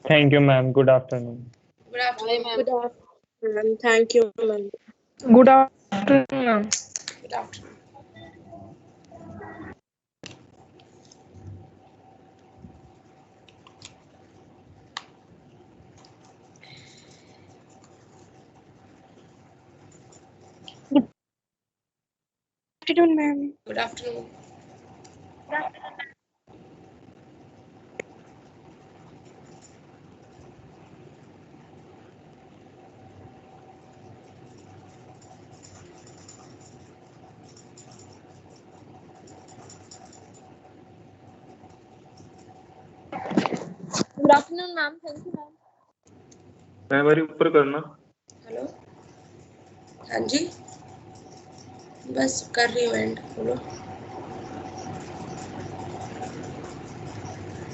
Thank you, ma'am. Good afternoon. Good afternoon. Good afternoon. Thank you ma'am. Good afternoon. Good afternoon. Afternoon ma'am. Good afternoon. Good afternoon ma'am, thank you ma'am. मैं बारी ऊपर करना। हेलो, हाँ जी, बस कर रही हूँ एंड। बोलो।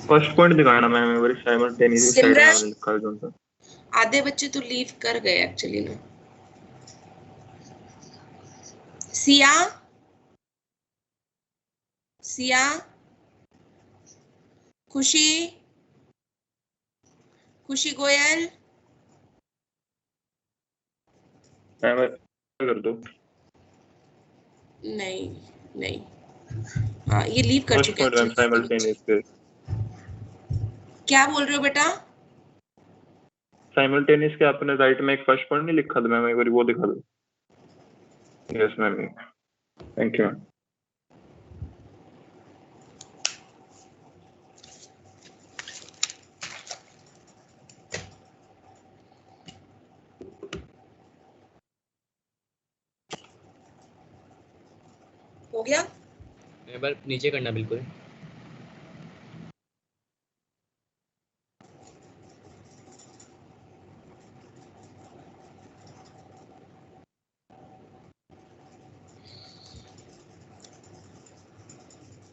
फर्स्ट पॉइंट दिखाना मैम, मैं बारी साइमल्टेनियसली साइड में सिमरन, मैंने लिखा है जो सा। आधे बच्चे तो लीव कर गए एक्चुअली ना। सिया, सिया, खुशी, खुशी गोयल, मैं कर दो। नहीं नहीं, हाँ ये लीव कर फर्स्ट चुके हैं पॉइंट मैम actually सारे बच्चे। साइमल्टेनियसली। क्या बोल रहे हो बेटा? साइमल्टेनियस के आपने राइट में एक फर्स्ट पॉइंट नहीं लिखा था मैम, एक बार वो दिखा दो। Yes ma'am, thank you ma'am. हो गया? मैं बार नीचे करना बिल्कुल।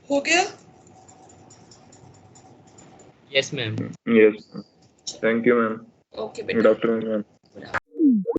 हो गया? Yes ma'am. Yes, thank you ma'am. Okay good बेटा। Afternoon ma'am.